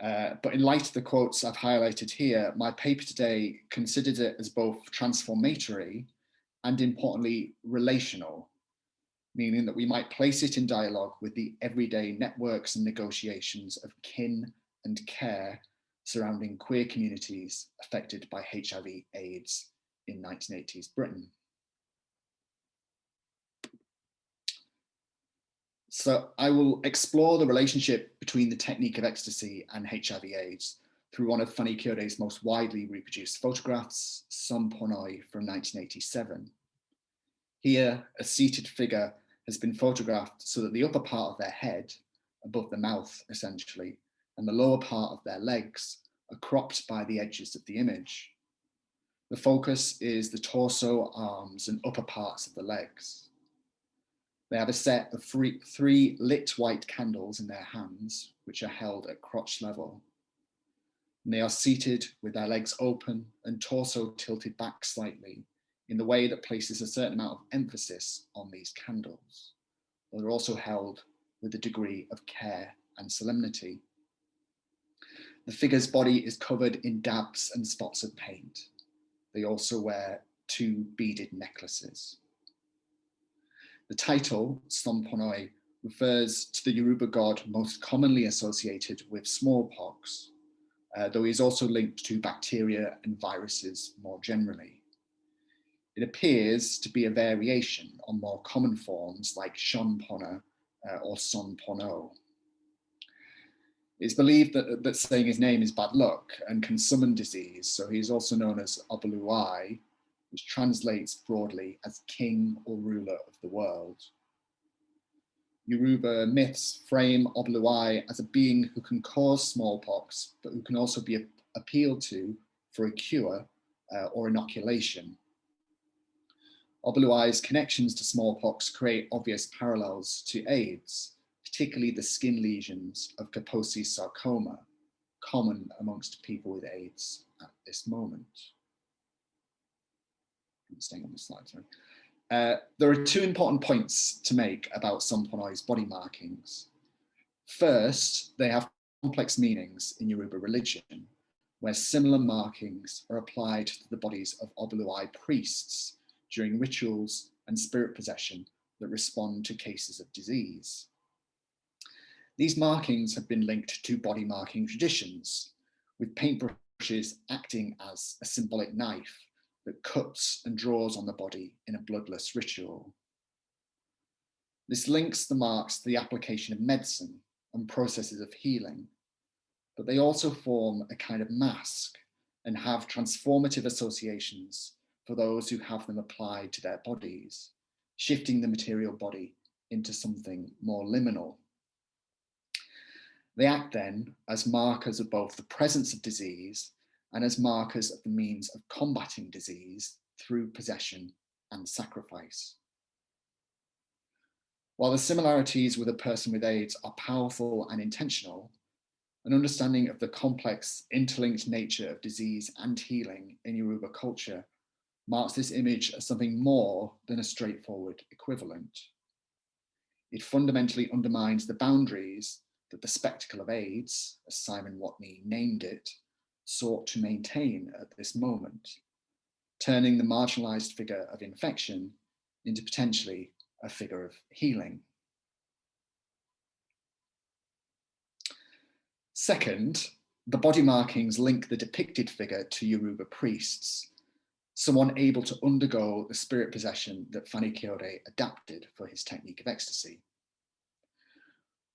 But in light of the quotes I've highlighted here, my paper today considers it as both transformatory and, importantly, relational, meaning that we might place it in dialogue with the everyday networks and negotiations of kin and care surrounding queer communities affected by HIV/AIDS in 1980s Britain. So I will explore the relationship between the technique of ecstasy and HIV/AIDS through one of Fanny Kyode's most widely reproduced photographs, Son Ponoi from 1987. Here, a seated figure has been photographed so that the upper part of their head, above the mouth essentially, and the lower part of their legs are cropped by the edges of the image. The focus is the torso, arms, and upper parts of the legs. They have a set of three lit white candles in their hands, which are held at crotch level. And they are seated with their legs open and torso tilted back slightly in the way that places a certain amount of emphasis on these candles. They're also held with a degree of care and solemnity. The figure's body is covered in dabs and spots of paint. They also wear 2 beaded necklaces. The title, Son Ponoi, refers to the Yoruba god most commonly associated with smallpox, though he is also linked to bacteria and viruses more generally. It appears to be a variation on more common forms like Shon Pona or Son Pono. It's believed that saying his name is bad luck and can summon disease, so he is also known as Oboluai, which translates broadly as king or ruler of the world. Yoruba myths frame Oboluai as a being who can cause smallpox, but who can also be appealed to for a cure or inoculation. Oboluai's connections to smallpox create obvious parallels to AIDS, particularly the skin lesions of Kaposi sarcoma, common amongst people with AIDS at this moment. I'm staying on this slide, sorry. There are 2 important points to make about Son Ponoi's body markings. First, they have complex meanings in Yoruba religion, where similar markings are applied to the bodies of Oboluai priests during rituals and spirit possession that respond to cases of disease. These markings have been linked to body marking traditions, with paintbrushes acting as a symbolic knife that cuts and draws on the body in a bloodless ritual. This links the marks to the application of medicine and processes of healing, but they also form a kind of mask and have transformative associations for those who have them applied to their bodies, shifting the material body into something more liminal. They act then as markers of both the presence of disease and as markers of the means of combating disease through possession and sacrifice. While the similarities with a person with AIDS are powerful and intentional, an understanding of the complex, interlinked nature of disease and healing in Yoruba culture marks this image as something more than a straightforward equivalent. It fundamentally undermines the boundaries that the spectacle of AIDS, as Simon Watney named it, sought to maintain at this moment, turning the marginalized figure of infection into potentially a figure of healing. Second, the body markings link the depicted figure to Yoruba priests, someone able to undergo the spirit possession that Fani Kyode adapted for his technique of ecstasy.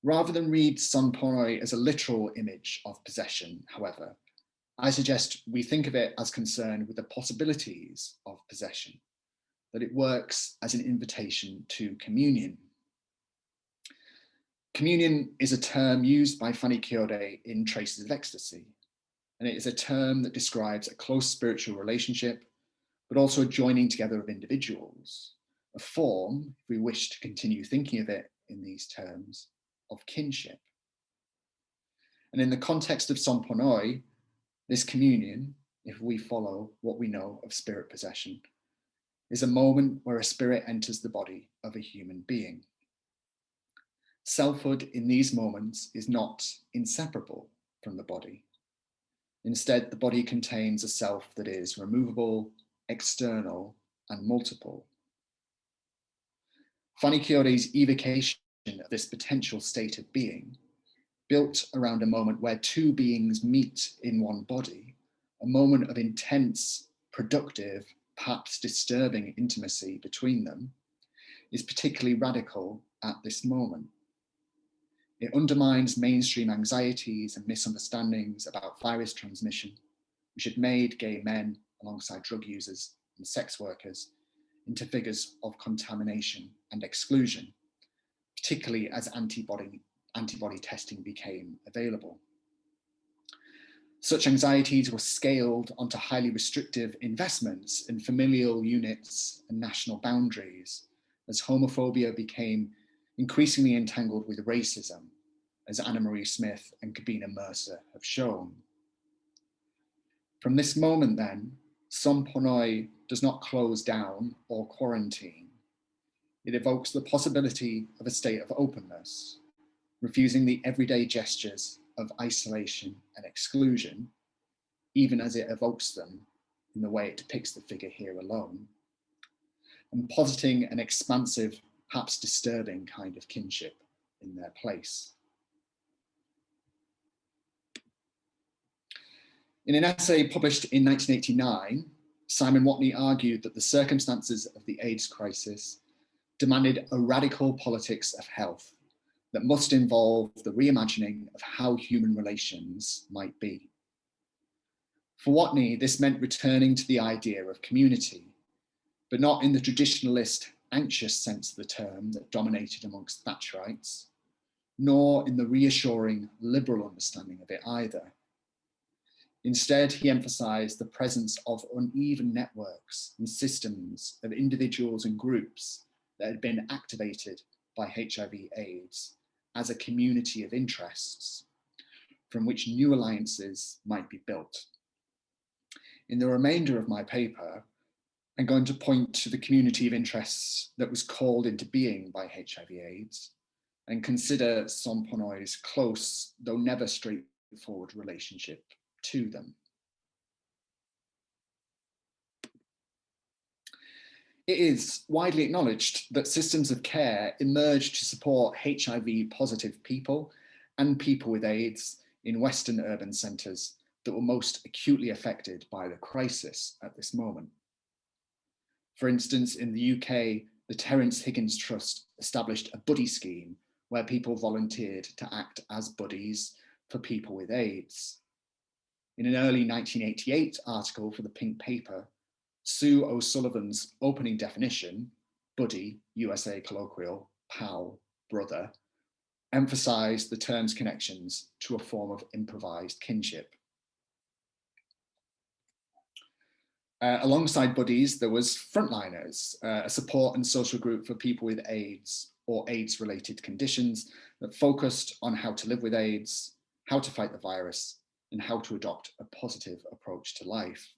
Rather than read Sonporoi as a literal image of possession, however, I suggest we think of it as concerned with the possibilities of possession, that it works as an invitation to communion. Communion is a term used by Fani Kyode in Traces of Ecstasy, and it is a term that describes a close spiritual relationship, but also a joining together of individuals, a form, if we wish to continue thinking of it in these terms, of kinship. And in the context of Sonporoi, this communion, if we follow what we know of spirit possession, is a moment where a spirit enters the body of a human being. Selfhood in these moments is not inseparable from the body. Instead, the body contains a self that is removable, external, and multiple. Fani Kyode's evocation of this potential state of being, built around a moment where two beings meet in one body, a moment of intense, productive, perhaps disturbing intimacy between them, is particularly radical at this moment. It undermines mainstream anxieties and misunderstandings about virus transmission, which had made gay men, alongside drug users and sex workers, into figures of contamination and exclusion, particularly as antibody testing became available. Such anxieties were scaled onto highly restrictive investments in familial units and national boundaries, as homophobia became increasingly entangled with racism, as Anna Marie Smith and Kabina Mercer have shown. From this moment then, Sonporoi does not close down or quarantine. It evokes the possibility of a state of openness, refusing the everyday gestures of isolation and exclusion, even as it evokes them in the way it depicts the figure here alone, and positing an expansive, perhaps disturbing kind of kinship in their place. In an essay published in 1989, Simon Watney argued that the circumstances of the AIDS crisis demanded a radical politics of health that must involve the reimagining of how human relations might be. For Watney, this meant returning to the idea of community, but not in the traditionalist, anxious sense of the term that dominated amongst Thatcherites, nor in the reassuring, liberal understanding of it either. Instead, he emphasized the presence of uneven networks and systems of individuals and groups that had been activated by HIV/AIDS as a community of interests from which new alliances might be built. In the remainder of my paper, I'm going to point to the community of interests that was called into being by HIV/AIDS and consider Sonpornoi's close, though never straightforward relationship to them. It is widely acknowledged that systems of care emerged to support HIV positive people and people with AIDS in Western urban centres that were most acutely affected by the crisis at this moment. For instance, in the UK, the Terence Higgins Trust established a buddy scheme where people volunteered to act as buddies for people with AIDS. In an early 1988 article for the Pink Paper, Sue O'Sullivan's opening definition, buddy, USA colloquial, pal, brother, emphasized the term's connections to a form of improvised kinship. Alongside buddies, there was Frontliners, a support and social group for people with AIDS, or AIDS-related conditions that focused on how to live with AIDS, how to fight the virus, and how to adopt a positive approach to life.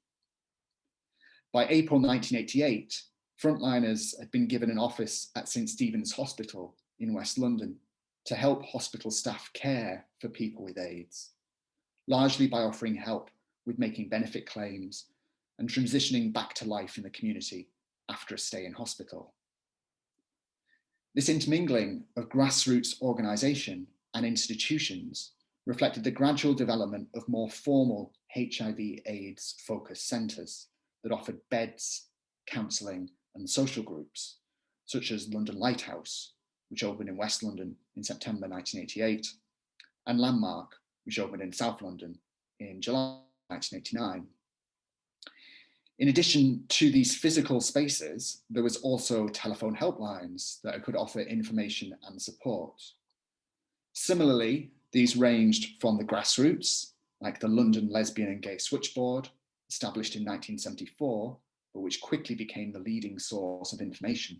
By April 1988, frontliners had been given an office at St. Stephen's Hospital in West London to help hospital staff care for people with AIDS, largely by offering help with making benefit claims and transitioning back to life in the community after a stay in hospital. This intermingling of grassroots organisation and institutions reflected the gradual development of more formal HIV/AIDS focused centres that offered beds, counselling and social groups, such as London Lighthouse, which opened in West London in September 1988, and Landmark, which opened in South London in July 1989. In addition to these physical spaces, there was also telephone helplines that could offer information and support. Similarly, these ranged from the grassroots, like the London Lesbian and Gay Switchboard, established in 1974, but which quickly became the leading source of information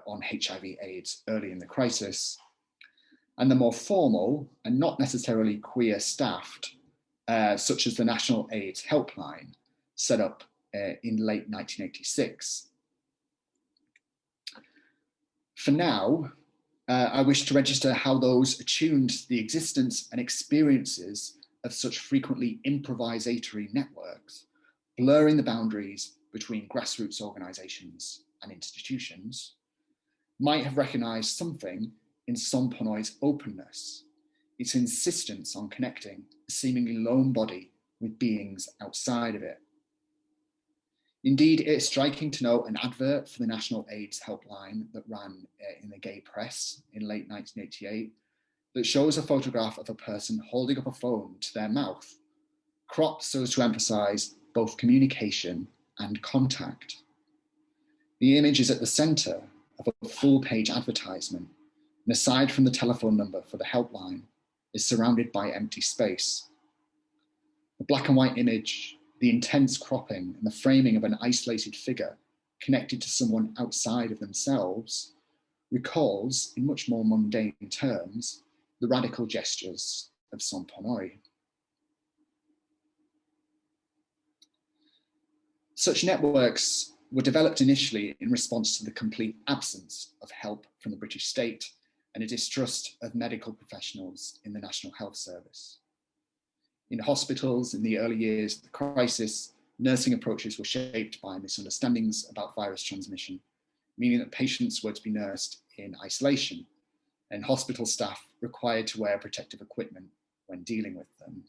on HIV/AIDS early in the crisis, and the more formal and not necessarily queer staffed, such as the National AIDS Helpline, set up in late 1986. For now, I wish to register how those attuned to the existence and experiences of such frequently improvisatory networks, blurring the boundaries between grassroots organisations and institutions, might have recognised something in Somponoi's openness, its insistence on connecting a seemingly lone body with beings outside of it. Indeed, it is striking to note an advert for the National AIDS Helpline that ran in the gay press in late 1988 that shows a photograph of a person holding up a phone to their mouth, cropped so as to emphasise both communication and contact. The image is at the centre of a full-page advertisement, and aside from the telephone number for the helpline, is surrounded by empty space. The black and white image, the intense cropping and the framing of an isolated figure connected to someone outside of themselves recalls, in much more mundane terms, the radical gestures of Somponoi. Such networks were developed initially in response to the complete absence of help from the British state and a distrust of medical professionals in the National Health Service. In hospitals in the early years of the crisis, nursing approaches were shaped by misunderstandings about virus transmission, meaning that patients were to be nursed in isolation and hospital staff required to wear protective equipment when dealing with them.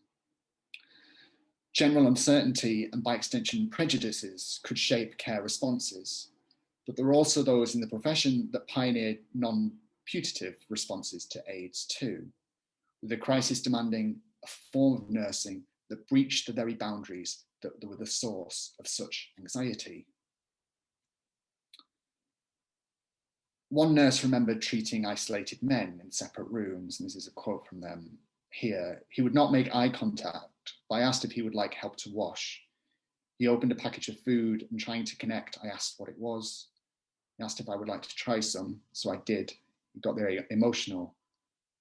General uncertainty and by extension prejudices could shape care responses, but there were also those in the profession that pioneered non-putative responses to AIDS too, with the crisis demanding a form of nursing that breached the very boundaries that were the source of such anxiety. One nurse remembered treating isolated men in separate rooms, and this is a quote from them here. He would not make eye contact, but I asked if he would like help to wash. He opened a package of food and trying to connect, I asked what it was. He asked if I would like to try some, so I did. He got very emotional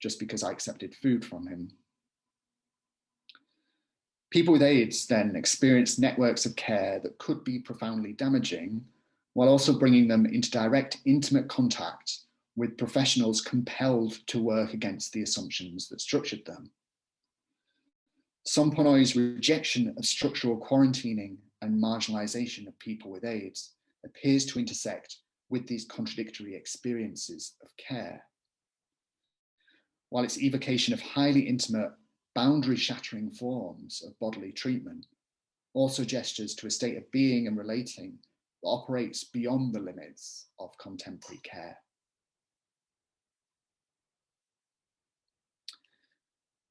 just because I accepted food from him. People with AIDS then experienced networks of care that could be profoundly damaging, while also bringing them into direct, intimate contact with professionals compelled to work against the assumptions that structured them. Somponoi's rejection of structural quarantining and marginalisation of people with AIDS appears to intersect with these contradictory experiences of care. While its evocation of highly intimate, boundary-shattering forms of bodily treatment also gestures to a state of being and relating that operates beyond the limits of contemporary care.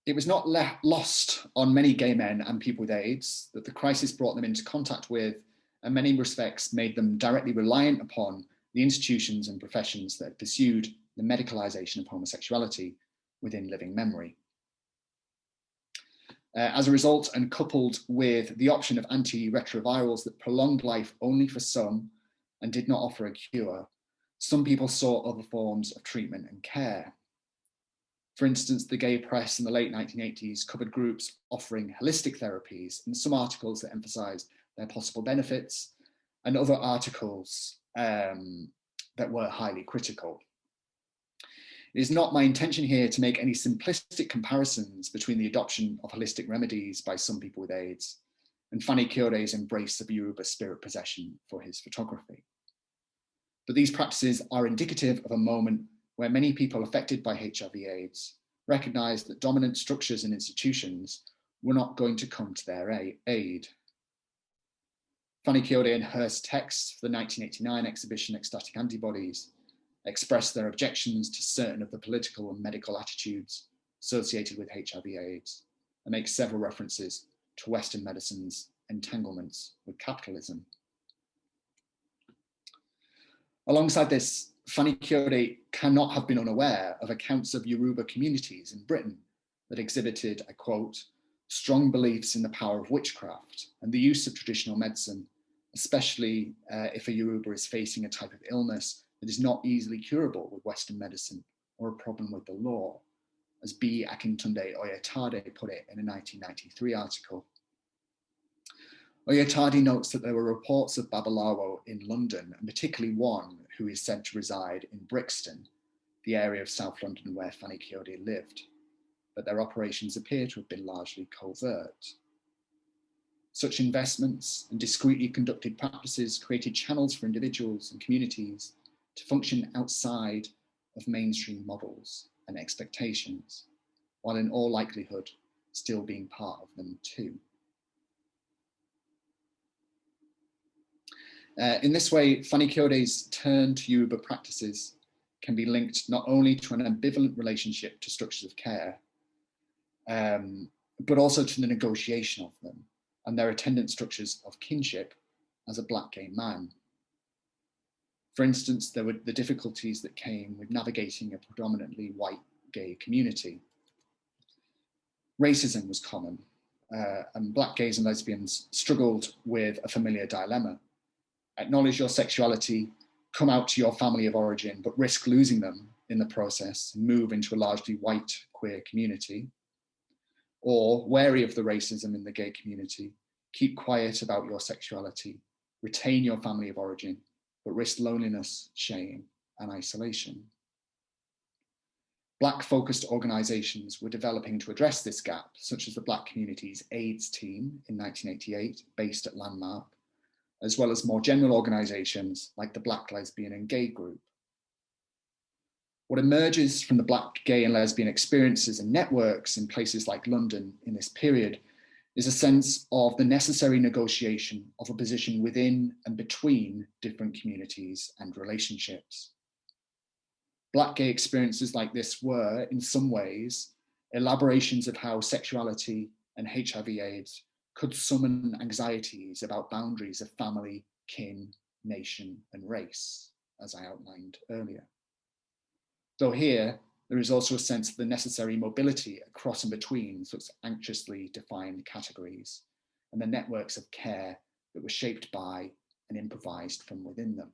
It was not lost on many gay men and people with AIDS that the crisis brought them into contact with, and in many respects made them directly reliant upon the institutions and professions that had pursued the medicalisation of homosexuality within living memory. As a result, and coupled with the option of antiretrovirals that prolonged life only for some and did not offer a cure, Some people sought other forms of treatment and care. For instance, the gay press in the late 1980s covered groups offering holistic therapies, and some articles that emphasized their possible benefits, and other articles that were highly critical. It is not my intention here to make any simplistic comparisons between the adoption of holistic remedies by some people with AIDS and Fanny Kyode's embrace of Yoruba spirit possession for his photography. But these practices are indicative of a moment where many people affected by HIV/AIDS recognized that dominant structures and institutions were not going to come to their aid. Fanny Kyode and Hearst's texts for the 1989 exhibition Ecstatic Antibodies express their objections to certain of the political and medical attitudes associated with HIV/AIDS and make several references to Western medicine's entanglements with capitalism. Alongside this, Fanny Kyode cannot have been unaware of accounts of Yoruba communities in Britain that exhibited, I quote, strong beliefs in the power of witchcraft and the use of traditional medicine, especially if a Yoruba is facing a type of illness that is not easily curable with Western medicine or a problem with the law, as B. Akintunde Oyetade put it in a 1993 article. Oyetade notes that there were reports of Babalawo in London, and particularly one who is said to reside in Brixton, the area of South London where Fanny Kyode lived, but their operations appear to have been largely covert. Such investments and discreetly conducted practices created channels for individuals and communities to function outside of mainstream models and expectations, while in all likelihood still being part of them too. In this way, Fanny Kyode's turn to Yoruba practices can be linked not only to an ambivalent relationship to structures of care, but also to the negotiation of them and their attendant structures of kinship as a Black gay man. For instance, there were the difficulties that came with navigating a predominantly white gay community. Racism was common, and Black gays and lesbians struggled with a familiar dilemma. Acknowledge your sexuality, come out to your family of origin, but risk losing them in the process and move into a largely white queer community. Or, wary of the racism in the gay community, keep quiet about your sexuality, retain your family of origin, but risk loneliness, shame, and isolation. Black-focused organisations were developing to address this gap, such as the Black Community's AIDS team in 1988, based at Landmark, as well as more general organisations like the Black Lesbian and Gay Group. What emerges from the Black, gay and lesbian experiences and networks in places like London in this period is a sense of the necessary negotiation of a position within and between different communities and relationships. Black gay experiences like this were, in some ways, elaborations of how sexuality and HIV/AIDS could summon anxieties about boundaries of family, kin, nation, and race, as I outlined earlier. Though here, there is also a sense of the necessary mobility across and between such anxiously defined categories and the networks of care that were shaped by and improvised from within them.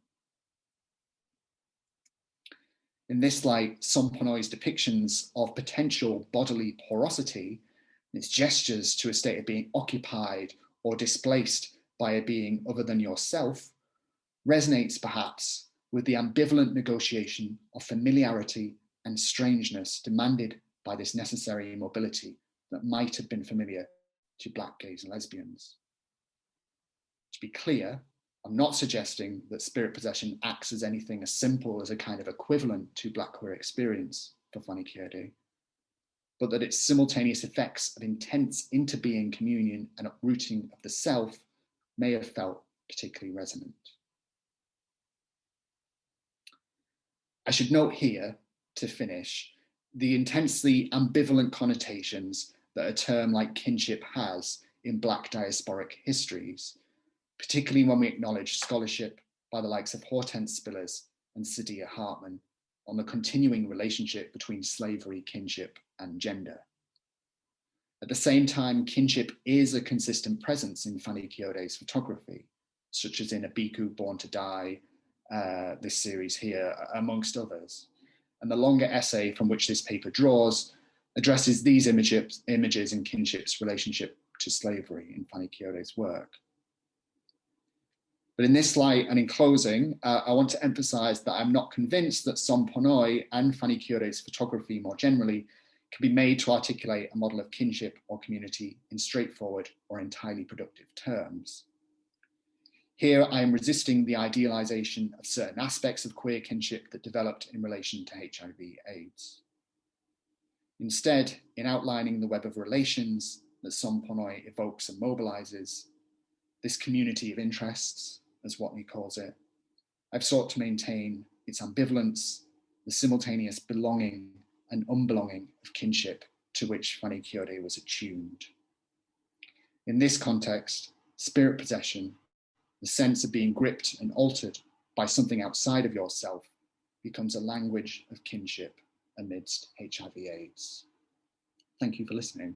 In this light, Somponoi's depictions of potential bodily porosity and its gestures to a state of being occupied or displaced by a being other than yourself resonates perhaps with the ambivalent negotiation of familiarity and strangeness demanded by this necessary mobility that might have been familiar to Black gays and lesbians. To be clear, I'm not suggesting that spirit possession acts as anything as simple as a kind of equivalent to Black queer experience for Fanny Kyode, but that its simultaneous effects of intense interbeing communion and uprooting of the self may have felt particularly resonant. I should note here, to finish, the intensely ambivalent connotations that a term like kinship has in Black diasporic histories, particularly when we acknowledge scholarship by the likes of Hortense Spillers and Saidiya Hartman on the continuing relationship between slavery, kinship, and gender. At the same time, kinship is a consistent presence in Fanny Kyode's photography, such as in A Bhikkhu Born to Die, this series here, amongst others. And the longer essay from which this paper draws addresses these images and kinship's relationship to slavery in Fanny Kyode's work. But in this light and in closing, I want to emphasize that I'm not convinced that Somponoi and Fanny Kyode's photography more generally can be made to articulate a model of kinship or community in straightforward or entirely productive terms. Here, I am resisting the idealization of certain aspects of queer kinship that developed in relation to HIV/AIDS. Instead, in outlining the web of relations that Somponoi evokes and mobilizes, this community of interests, as Watney calls it, I've sought to maintain its ambivalence, the simultaneous belonging and unbelonging of kinship to which Fanny Kyode was attuned. In this context, spirit possession, the sense of being gripped and altered by something outside of yourself, becomes a language of kinship amidst HIV/AIDS. Thank you for listening.